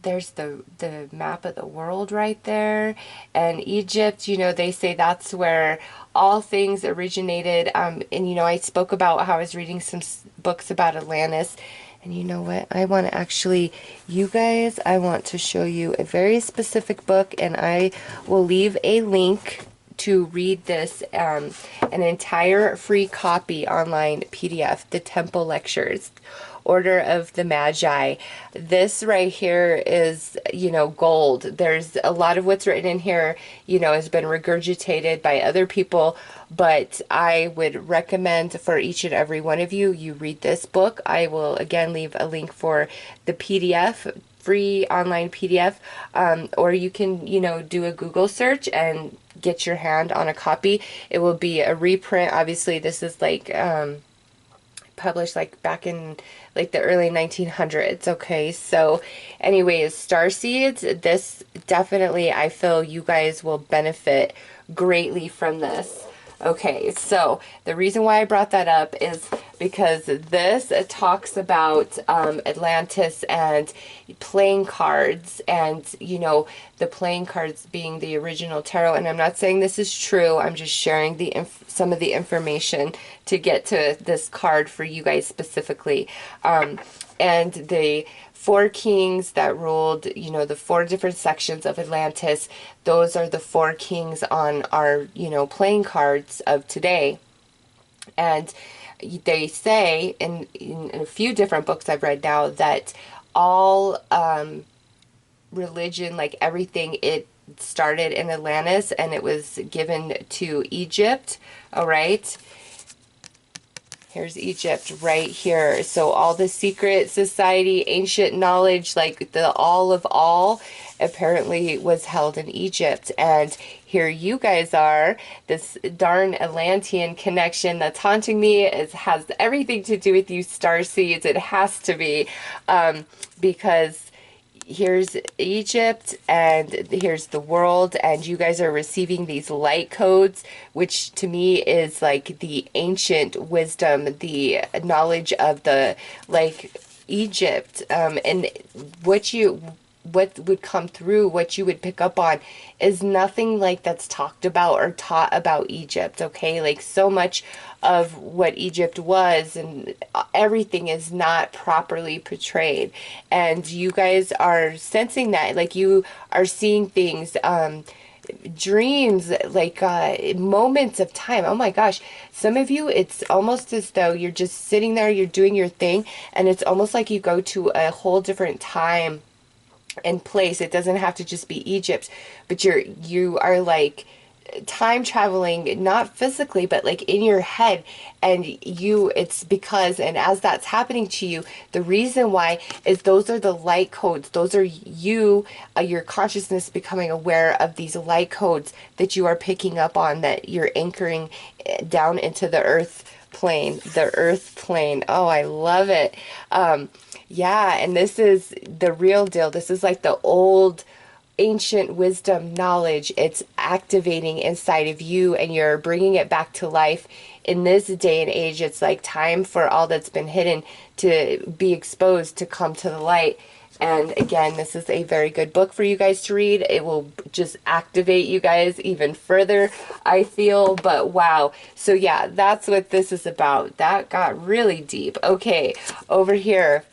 there's the map of the world right there. And Egypt, they say that's where all things originated. And, I spoke about how I was reading some books about Atlantis. And you know what? I want to actually, you guys, I want to show you a very specific book, and I will leave a link to read this, an entire free copy online PDF, The Temple Lectures, Order of the Magi. This right here is, gold. There's a lot of what's written in here, has been regurgitated by other people, but I would recommend for each and every one of you, you read this book. I will again leave a link for the PDF, free online PDF, or you can, do a Google search and get your hand on a copy. It will be a reprint. Obviously, this is like published like back in like the early 1900s. Okay, so anyways, Starseeds, this definitely, I feel you guys will benefit greatly from this. Okay, so the reason why I brought that up is because this talks about Atlantis and playing cards, and the playing cards being the original tarot. And I'm not saying this is true. I'm just sharing some of the information to get to this card for you guys specifically. And the 4 kings that ruled, the 4 different sections of Atlantis, those are the 4 kings on our, playing cards of today. And they say in a few different books I've read now that all religion, like everything, it started in Atlantis and it was given to Egypt. All right. Here's Egypt right here. So all the secret society, ancient knowledge, like the all of all, apparently was held in Egypt. And here you guys are, this darn Atlantean connection that's haunting me. It has everything to do with you Starseeds. It has to be, because here's Egypt and here's the world, and you guys are receiving these light codes, which to me is like the ancient wisdom, the knowledge of the like Egypt, and what would come through, what you would pick up on is nothing like that's talked about or taught about Egypt. Okay, like so much of what Egypt was and everything is not properly portrayed, and you guys are sensing that, like you are seeing things, dreams, like moments of time. Oh my gosh, some of you, it's almost as though you're just sitting there, you're doing your thing, and it's almost like you go to a whole different time and place. It doesn't have to just be Egypt, but you are like time traveling, not physically, but like in your head. And it's because, and as that's happening to you, the reason why is those are the light codes. Those are you, your consciousness becoming aware of these light codes that you are picking up on, that you're anchoring down into the earth plane. The earth plane. Oh, I love it. Yeah, and this is the real deal. This is like the old ancient wisdom knowledge. It's activating inside of you, and you're bringing it back to life in this day and age. It's like time for all that's been hidden to be exposed, to come to the light. And again, this is a very good book for you guys to read. It will just activate you guys even further, I feel. But wow. So yeah, that's what this is about. That got really deep. Okay, over here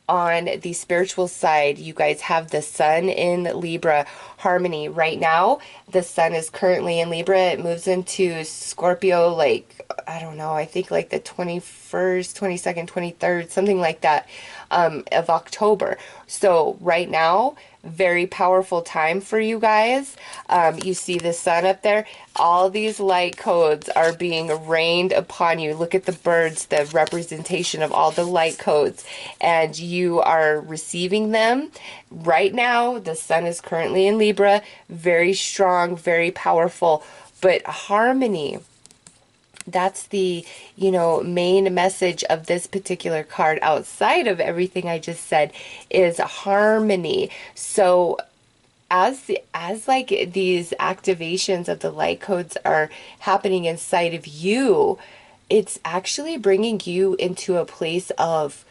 on the spiritual side, you guys have the sun in Libra, harmony. Right now, the sun is currently in Libra. It moves into Scorpio, like, I don't know, I think like the 21st, 22nd, 23rd, something like that, of October. So right now, very powerful time for you guys. You see the sun up there. All these light codes are being rained upon you. Look at the birds, the representation of all the light codes, and you are receiving them right now. The sun is currently in Libra, very strong, very powerful. But harmony, that's the, main message of this particular card, outside of everything I just said, is harmony. So as like these activations of the light codes are happening inside of you, it's actually bringing you into a place of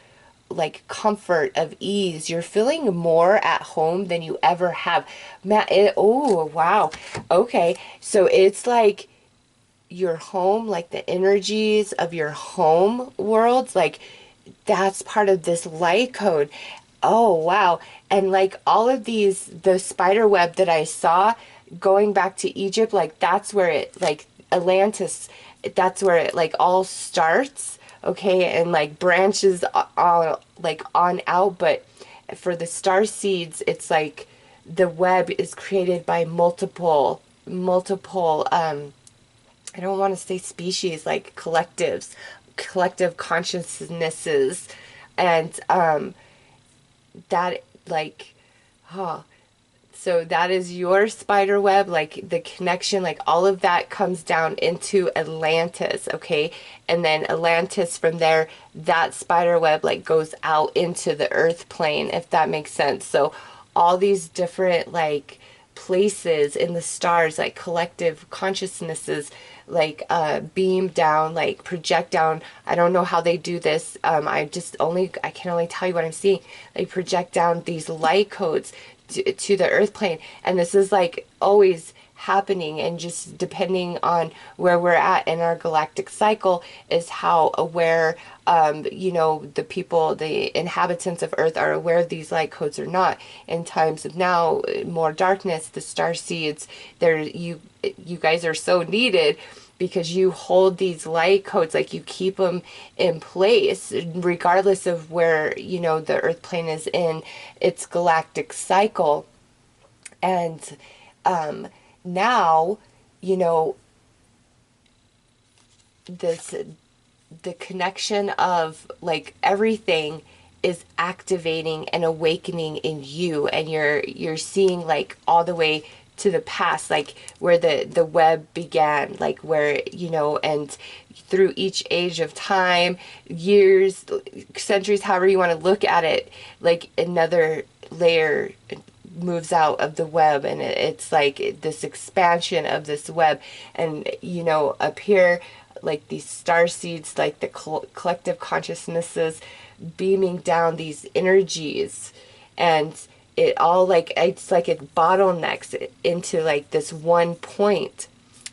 like comfort, of ease. You're feeling more at home than you ever have. Oh, wow. Okay. So it's like your home, like the energies of your home worlds, like that's part of this light code. Oh, wow. And like all of these, the spider web that I saw going back to Egypt, like that's where it, like Atlantis, that's where it like all starts. Okay. And like branches all like on out. But for the star seeds, it's like the web is created by multiple, I don't want to say species, like collective consciousnesses. And that, like, oh, so that is your spider web, like the connection, like all of that comes down into Atlantis, okay? And then Atlantis, from there, that spider web like goes out into the earth plane, if that makes sense. So all these different like places in the stars, like collective consciousnesses, like beam down, like project down. I don't know how they do this. I can only tell you what I'm seeing. They project down these light codes to the earth plane, and this is like always happening, and just depending on where we're at in our galactic cycle is how aware the people, the inhabitants of earth, are aware of these light codes or not. In times of now, more darkness, the star seeds, you guys are so needed, because you hold these light codes, like you keep them in place regardless of where the earth plane is in its galactic cycle. And now the connection of like everything is activating and awakening in you, and you're seeing like all the way to the past, like where the web began, like where and through each age of time, years, centuries, however you want to look at it, like another layer moves out of the web, and it's like this expansion of this web. And up here, like these star seeds, like the collective consciousnesses beaming down these energies, and it all like, it's like it bottlenecks into like this one point,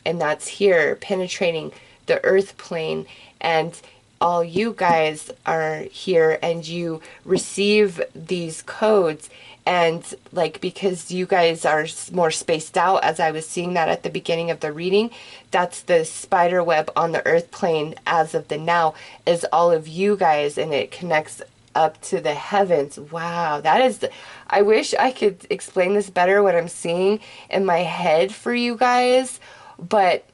and that's here penetrating the earth plane. And all you guys are here, and you receive these codes, and like because you guys are more spaced out, as I was seeing that at the beginning of the reading, that's the spider web on the earth plane as of the now, is all of you guys, and it connects up to the heavens. Wow, that is I wish I could explain this better, what I'm seeing in my head for you guys, but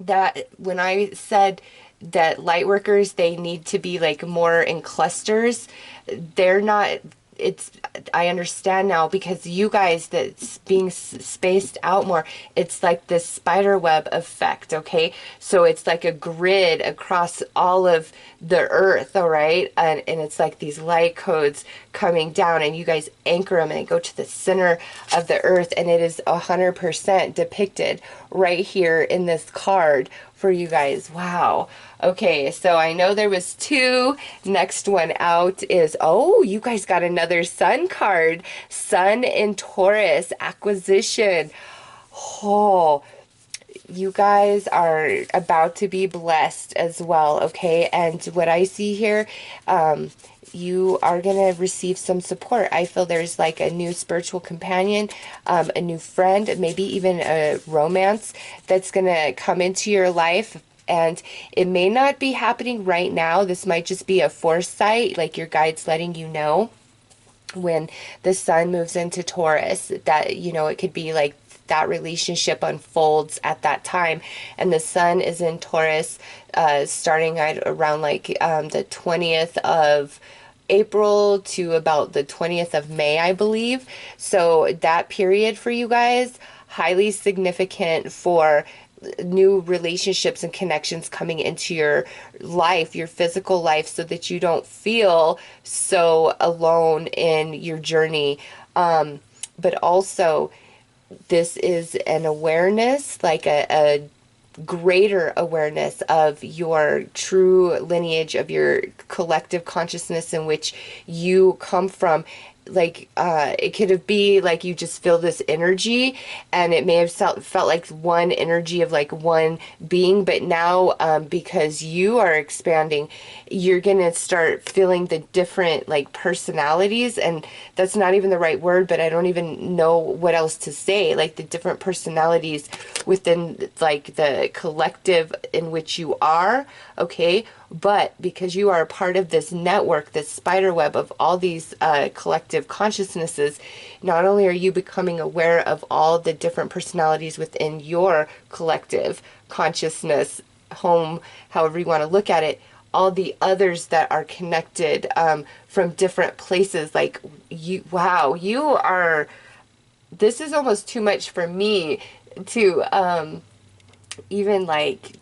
that when I said that light workers, they need to be like more in clusters, they're not, it's, I understand now, because you guys that's being spaced out more, it's like this spider web effect, okay? So it's like a grid across all of the earth, all right? And it's like these light codes coming down, and you guys anchor them and they go to the center of the earth, and it is 100% depicted right here in this card for you guys. Wow. Okay, so I know there was two. Next one out is, oh, you guys got another sun card. Sun in Taurus, acquisition. Oh, you guys are about to be blessed as well, okay? And what I see here, you are going to receive some support. I feel there's like a new spiritual companion, a new friend, maybe even a romance that's going to come into your life. And it may not be happening right now. This might just be a foresight, like your guides letting you know when the sun moves into Taurus that, you know, it could be like that relationship unfolds at that time. And the sun is in Taurus starting at around like the 20th of April to about the 20th of May, I believe. So that period for you guys, highly significant for new relationships and connections coming into your life, your physical life, so that you don't feel so alone in your journey. But also, this is an awareness, like a greater awareness of your true lineage, of your collective consciousness in which you come from. Like it could be like you just feel this energy, and it may have felt like one energy of like one being, but now because you are expanding, you're gonna start feeling the different like personalities, and that's not even the right word, but I don't even know what else to say, like the different personalities within like the collective in which you are, okay? But because you are a part of this network, this spider web of all these collective consciousnesses, not only are you becoming aware of all the different personalities within your collective consciousness, home, however you want to look at it, all the others that are connected from different places. Like you, wow, you are, this is almost too much for me to even like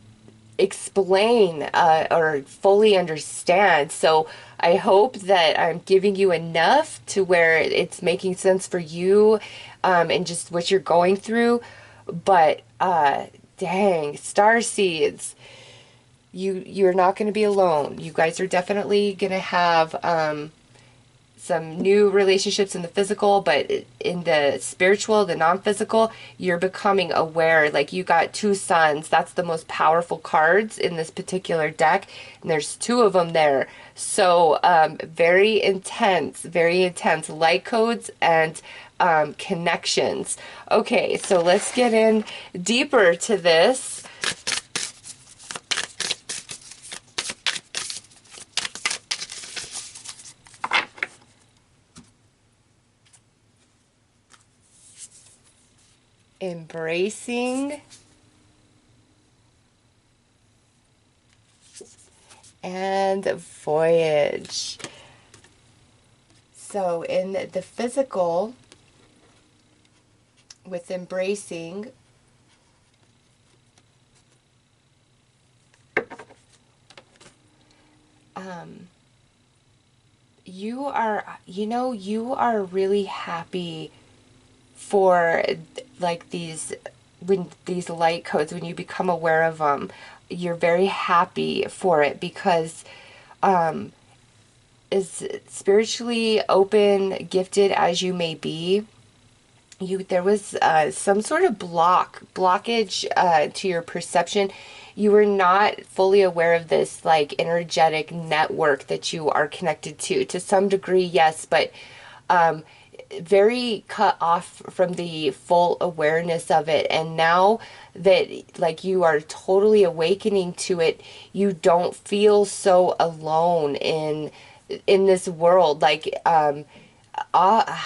explain or fully understand. So I hope that I'm giving you enough to where it's making sense for you and just what you're going through. But dang, Starseeds, you're not going to be alone. You guys are definitely going to have some new relationships in the physical, but in the spiritual, the non-physical, you're becoming aware. Like you got two suns. That's the most powerful cards in this particular deck, and there's two of them there. So very intense light codes and connections. Okay, so let's get in deeper to this. Embracing and voyage. So in the physical, with embracing, you are, you know, you are really happy for like these, when these light codes, when you become aware of them, you're very happy for it, because as spiritually open, gifted as you may be, there was some sort of blockage to your perception. You were not fully aware of this like energetic network that you are connected to some degree, yes, but very cut off from the full awareness of it. And now that like you are totally awakening to it, you don't feel so alone in in this world. Like, man,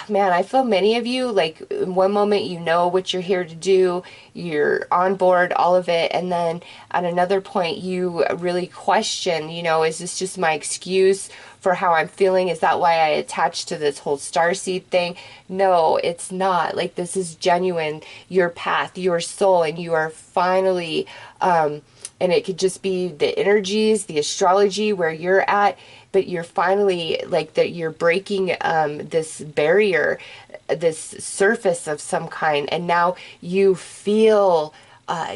I feel many of you, like, in one moment you know what you're here to do, you're on board, all of it, and then at another point you really question, you know, is this just my excuse for how I'm feeling? Is that why I attached to this whole starseed thing? No, it's not. Like, this is genuine, your path, your soul, and you are finally, and it could just be the energies, the astrology, where you're at, but you're finally, like, that you're breaking this barrier, this surface of some kind, and now you feel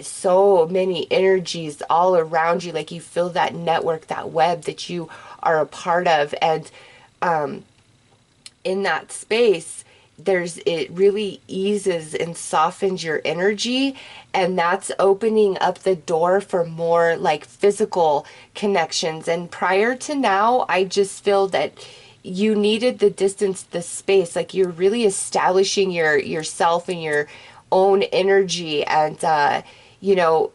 so many energies all around you. Like, you feel that network, that web that you are a part of, and in that space, it really eases and softens your energy, and that's opening up the door for more like physical connections. And prior to now, I just feel that you needed the distance, the space, like you're really establishing yourself and your own energy, and you know,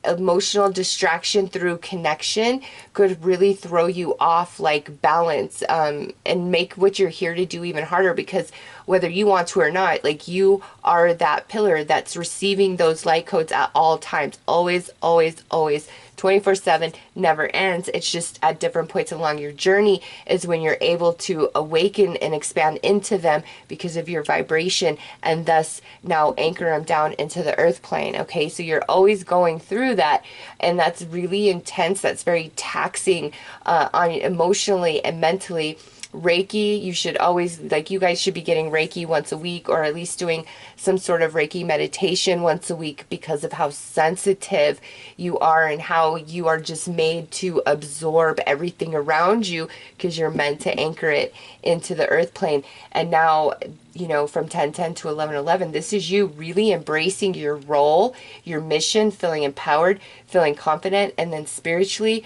emotional distraction through connection could really throw you off like balance, and make what you're here to do even harder, because whether you want to or not, like, you are that pillar that's receiving those light codes at all times, always, always, always, 24/7, never ends. It's just at different points along your journey is when you're able to awaken and expand into them because of your vibration, and thus now anchor them down into the earth plane. Okay, so you're always going through that, and that's really intense. That's very taxing on you emotionally and mentally. Reiki, you should always, like, you guys should be getting Reiki once a week, or at least doing some sort of Reiki meditation once a week, because of how sensitive you are and how you are just made to absorb everything around you, because you're meant to anchor it into the earth plane. And now, you know, from 10:10 to 11:11, this is you really embracing your role, your mission, feeling empowered, feeling confident, and then spiritually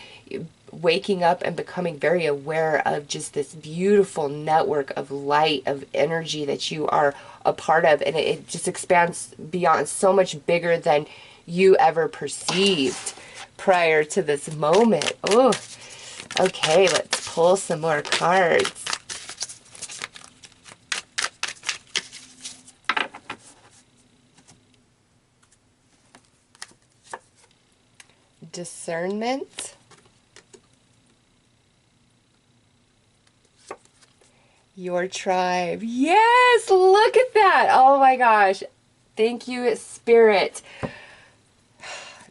waking up and becoming very aware of just this beautiful network of light, of energy that you are a part of. And it just expands beyond, so much bigger than you ever perceived prior to this moment. Oh, okay, let's pull some more cards. Discernment. Your tribe. Yes, look at that. Oh my gosh. Thank you, Spirit.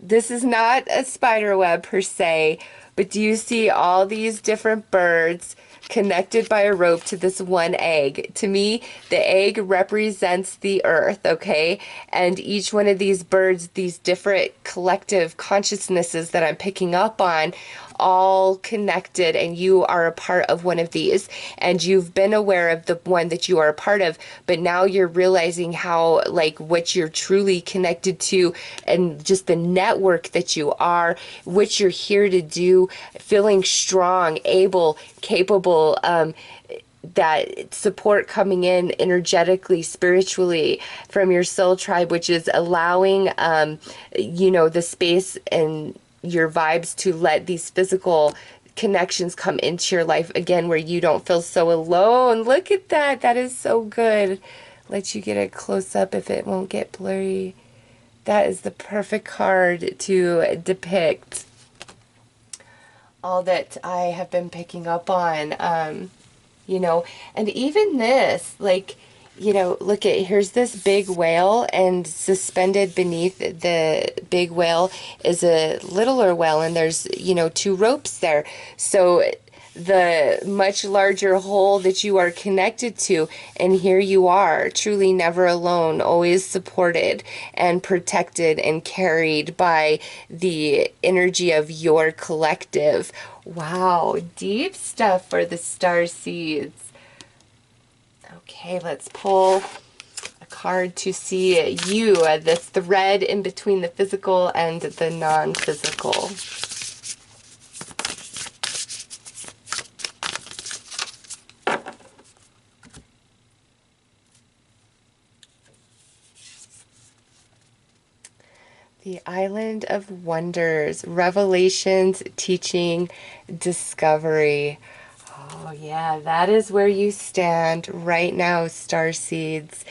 This is not a spider web per se, but do you see all these different birds connected by a rope to this one egg? To me, the egg represents the earth, okay? And each one of these birds, these different collective consciousnesses that I'm picking up on, all connected, and you are a part of one of these, and you've been aware of the one that you are a part of, but now you're realizing how, like, what you're truly connected to, and just the network that you are, what you're here to do, feeling strong, able, capable, that support coming in energetically, spiritually from your soul tribe, which is allowing, you know, the space and your vibes to let these physical connections come into your life again, where you don't feel so alone. Look at that. That is so good. Let you get a close up if it won't get blurry. That is the perfect card to depict all that I have been picking up on. You know, and even this, like, you know, look at, here's this big whale, and suspended beneath the big whale is a littler whale, and there's, you know, two ropes there. So the much larger whole that you are connected to, and here you are, truly never alone, always supported and protected and carried by the energy of your collective. Wow, deep stuff for the Starseeds. Okay, let's pull a card to see you, the thread in between the physical and the non-physical. The Island of Wonders, Revelations, Teaching, Discovery. Oh yeah, that is where you stand right now, Starseeds.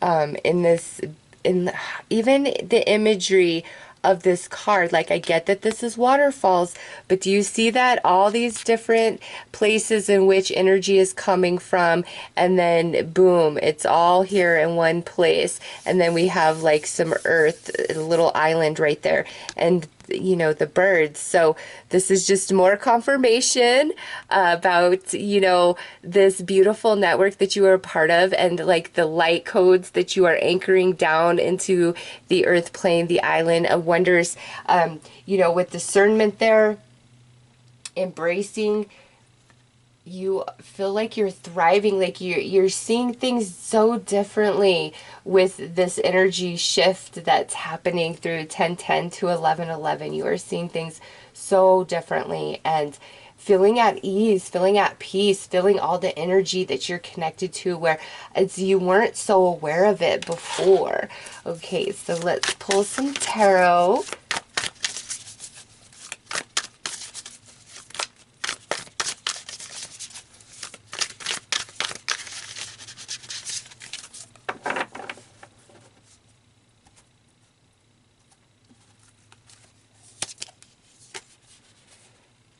In this, even the imagery of this card, like I get that this is waterfalls, but do you see that all these different places in which energy is coming from, and then boom, it's all here in one place, and then we have like some earth, a little island right there, and you know, the birds. So this is just more confirmation about, you know, this beautiful network that you are a part of, and like the light codes that you are anchoring down into the earth plane, the island of wonders, you know, with discernment there, embracing. You feel like you're thriving, like you're seeing things so differently with this energy shift that's happening through 1010 to 1111. You are seeing things so differently and feeling at ease, feeling at peace, feeling all the energy that you're connected to, where as you weren't so aware of it before. Okay, so let's pull some tarot.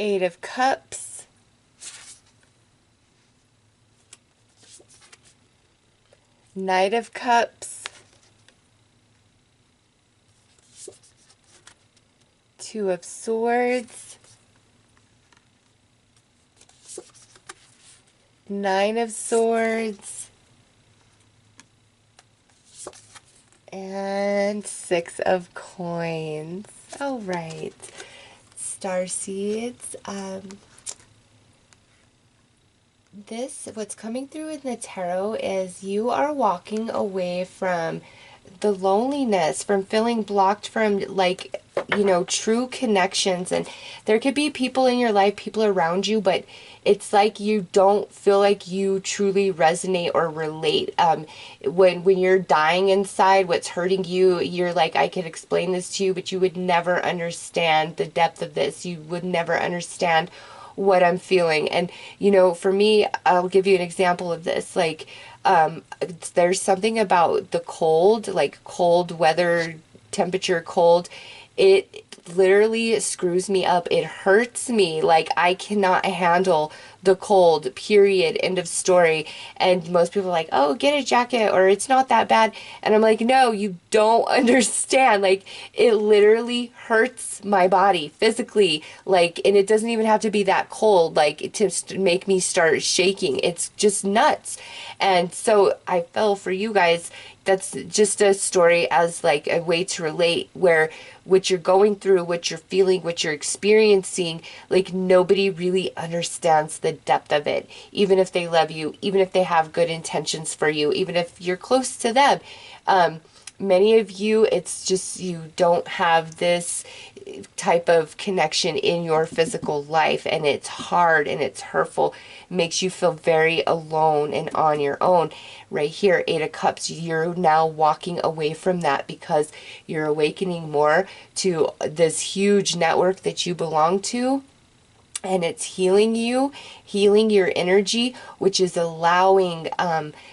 Eight of Cups, Knight of Cups, Two of Swords, Nine of Swords, and Six of Coins. All right, Starseeds. What's coming through in the tarot is you are walking away from the loneliness, from feeling blocked from, like, you know, true connections. And there could be people in your life, people around you, but it's like you don't feel like you truly resonate or relate. When you're dying inside, what's hurting you, you're like, I could explain this to you, but you would never understand the depth of this. You would never understand what I'm feeling. And, you know, for me, I'll give you an example of this. Like, there's something about the cold, like cold weather, temperature, cold. It literally screws me up. It hurts me. Like, I cannot handle the cold, period, end of story. And most people are like, oh, get a jacket, or it's not that bad. And I'm like, no, you don't understand. Like, it literally hurts my body physically. Like, and it doesn't even have to be that cold, like, to make me start shaking. It's just nuts. And so I fell for you guys. That's just a story as like a way to relate, where what you're going through, what you're feeling, what you're experiencing, like nobody really understands the depth of it. Even if they love you, even if they have good intentions for you, even if you're close to them. Many of you, it's just you don't have this type of connection in your physical life, and it's hard and it's hurtful. It makes you feel very alone and on your own. Right here, Eight of Cups, you're now walking away from that because you're awakening more to this huge network that you belong to. And it's healing you, healing your energy, which is allowing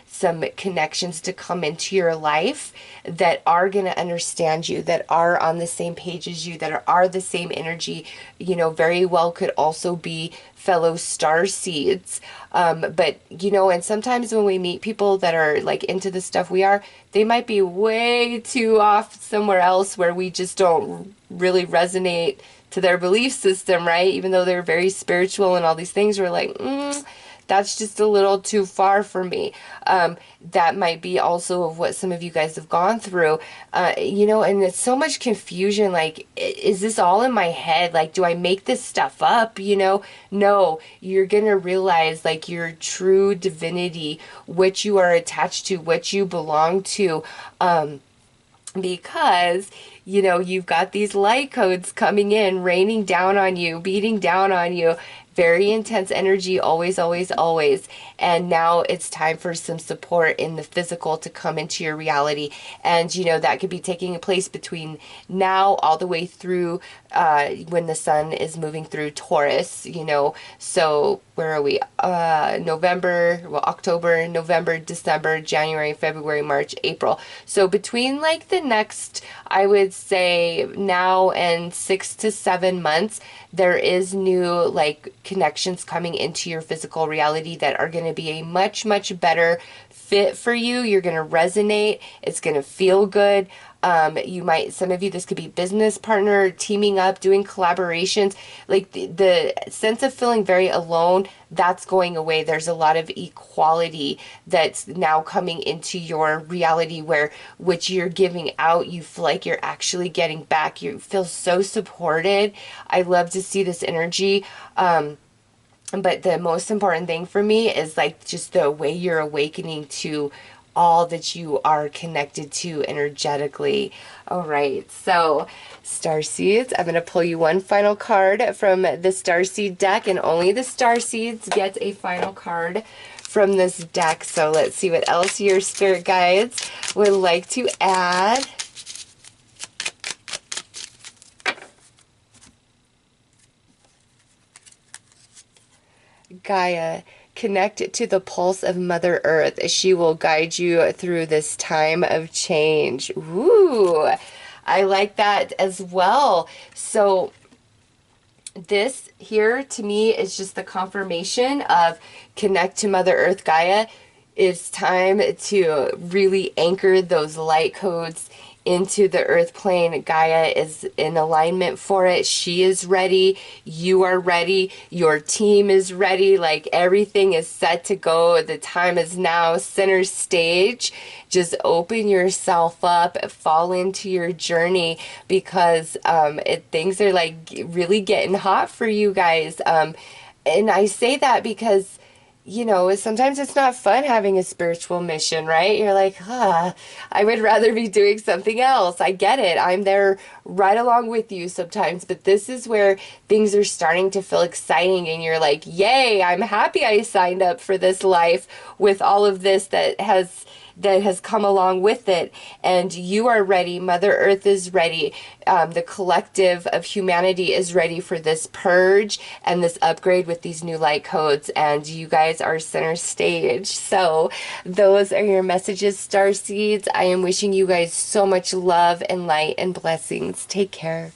some connections to come into your life that are going to understand you, that are on the same page as you, that are the same energy. You know, very well could also be fellow Starseeds. But, you know, and sometimes when we meet people that are like into the stuff we are, they might be way too off somewhere else where we just don't really resonate to their belief system, right? Even though they're very spiritual and all these things, we're like, that's just a little too far for me. That might be also of what some of you guys have gone through, you know, and it's so much confusion. Like, is this all in my head? Like, do I make this stuff up? You know, no, you're going to realize like your true divinity, what you are attached to, what you belong to, because, you know, you've got these light codes coming in, raining down on you, beating down on you, very intense energy, always, always, always. And now it's time for some support in the physical to come into your reality. And, you know, that could be taking place between now all the way through when the sun is moving through Taurus, you know. So where are we? November, well, October, November, December, January, February, March, April. So between like the next, I would say now and 6 to 7 months, there is new like connections coming into your physical reality that are going to be a much, much better fit for you. You're going to resonate. It's going to feel good. You might, some of you, this could be business partner, teaming up, doing collaborations. Like the sense of feeling very alone, that's going away. There's a lot of equality that's now coming into your reality where which you're giving out, you feel like you're actually getting back. You feel so supported. I love to see this energy. But the most important thing for me is like just the way you're awakening to all that you are connected to energetically. All right, so Starseeds, I'm going to pull you one final card from the Starseed deck, and only the Starseeds get a final card from this deck. So let's see what else your spirit guides would like to add. Gaia, connect to the pulse of Mother Earth. She will guide you through this time of change. Ooh, I like that as well. So this here to me is just the confirmation of connect to Mother Earth, Gaia. It's time to really anchor those light codes into the earth plane. Gaia is in alignment for it. She is ready. You are ready. Your team is ready. Like everything is set to go. The time is now. Center stage. Just open yourself up, fall into your journey, because things are like really getting hot for you guys. And I say that because, you know, sometimes it's not fun having a spiritual mission, right? You're like, I would rather be doing something else. I get it. I'm there right along with you sometimes, but this is where things are starting to feel exciting and you're like, yay, I'm happy I signed up for this life with all of this that has come along with it. And you are ready. Mother Earth is ready. The collective of humanity is ready for this purge and this upgrade with these new light codes. And you guys are center stage. So those are your messages, Starseeds. I am wishing you guys so much love and light and blessings. Take care.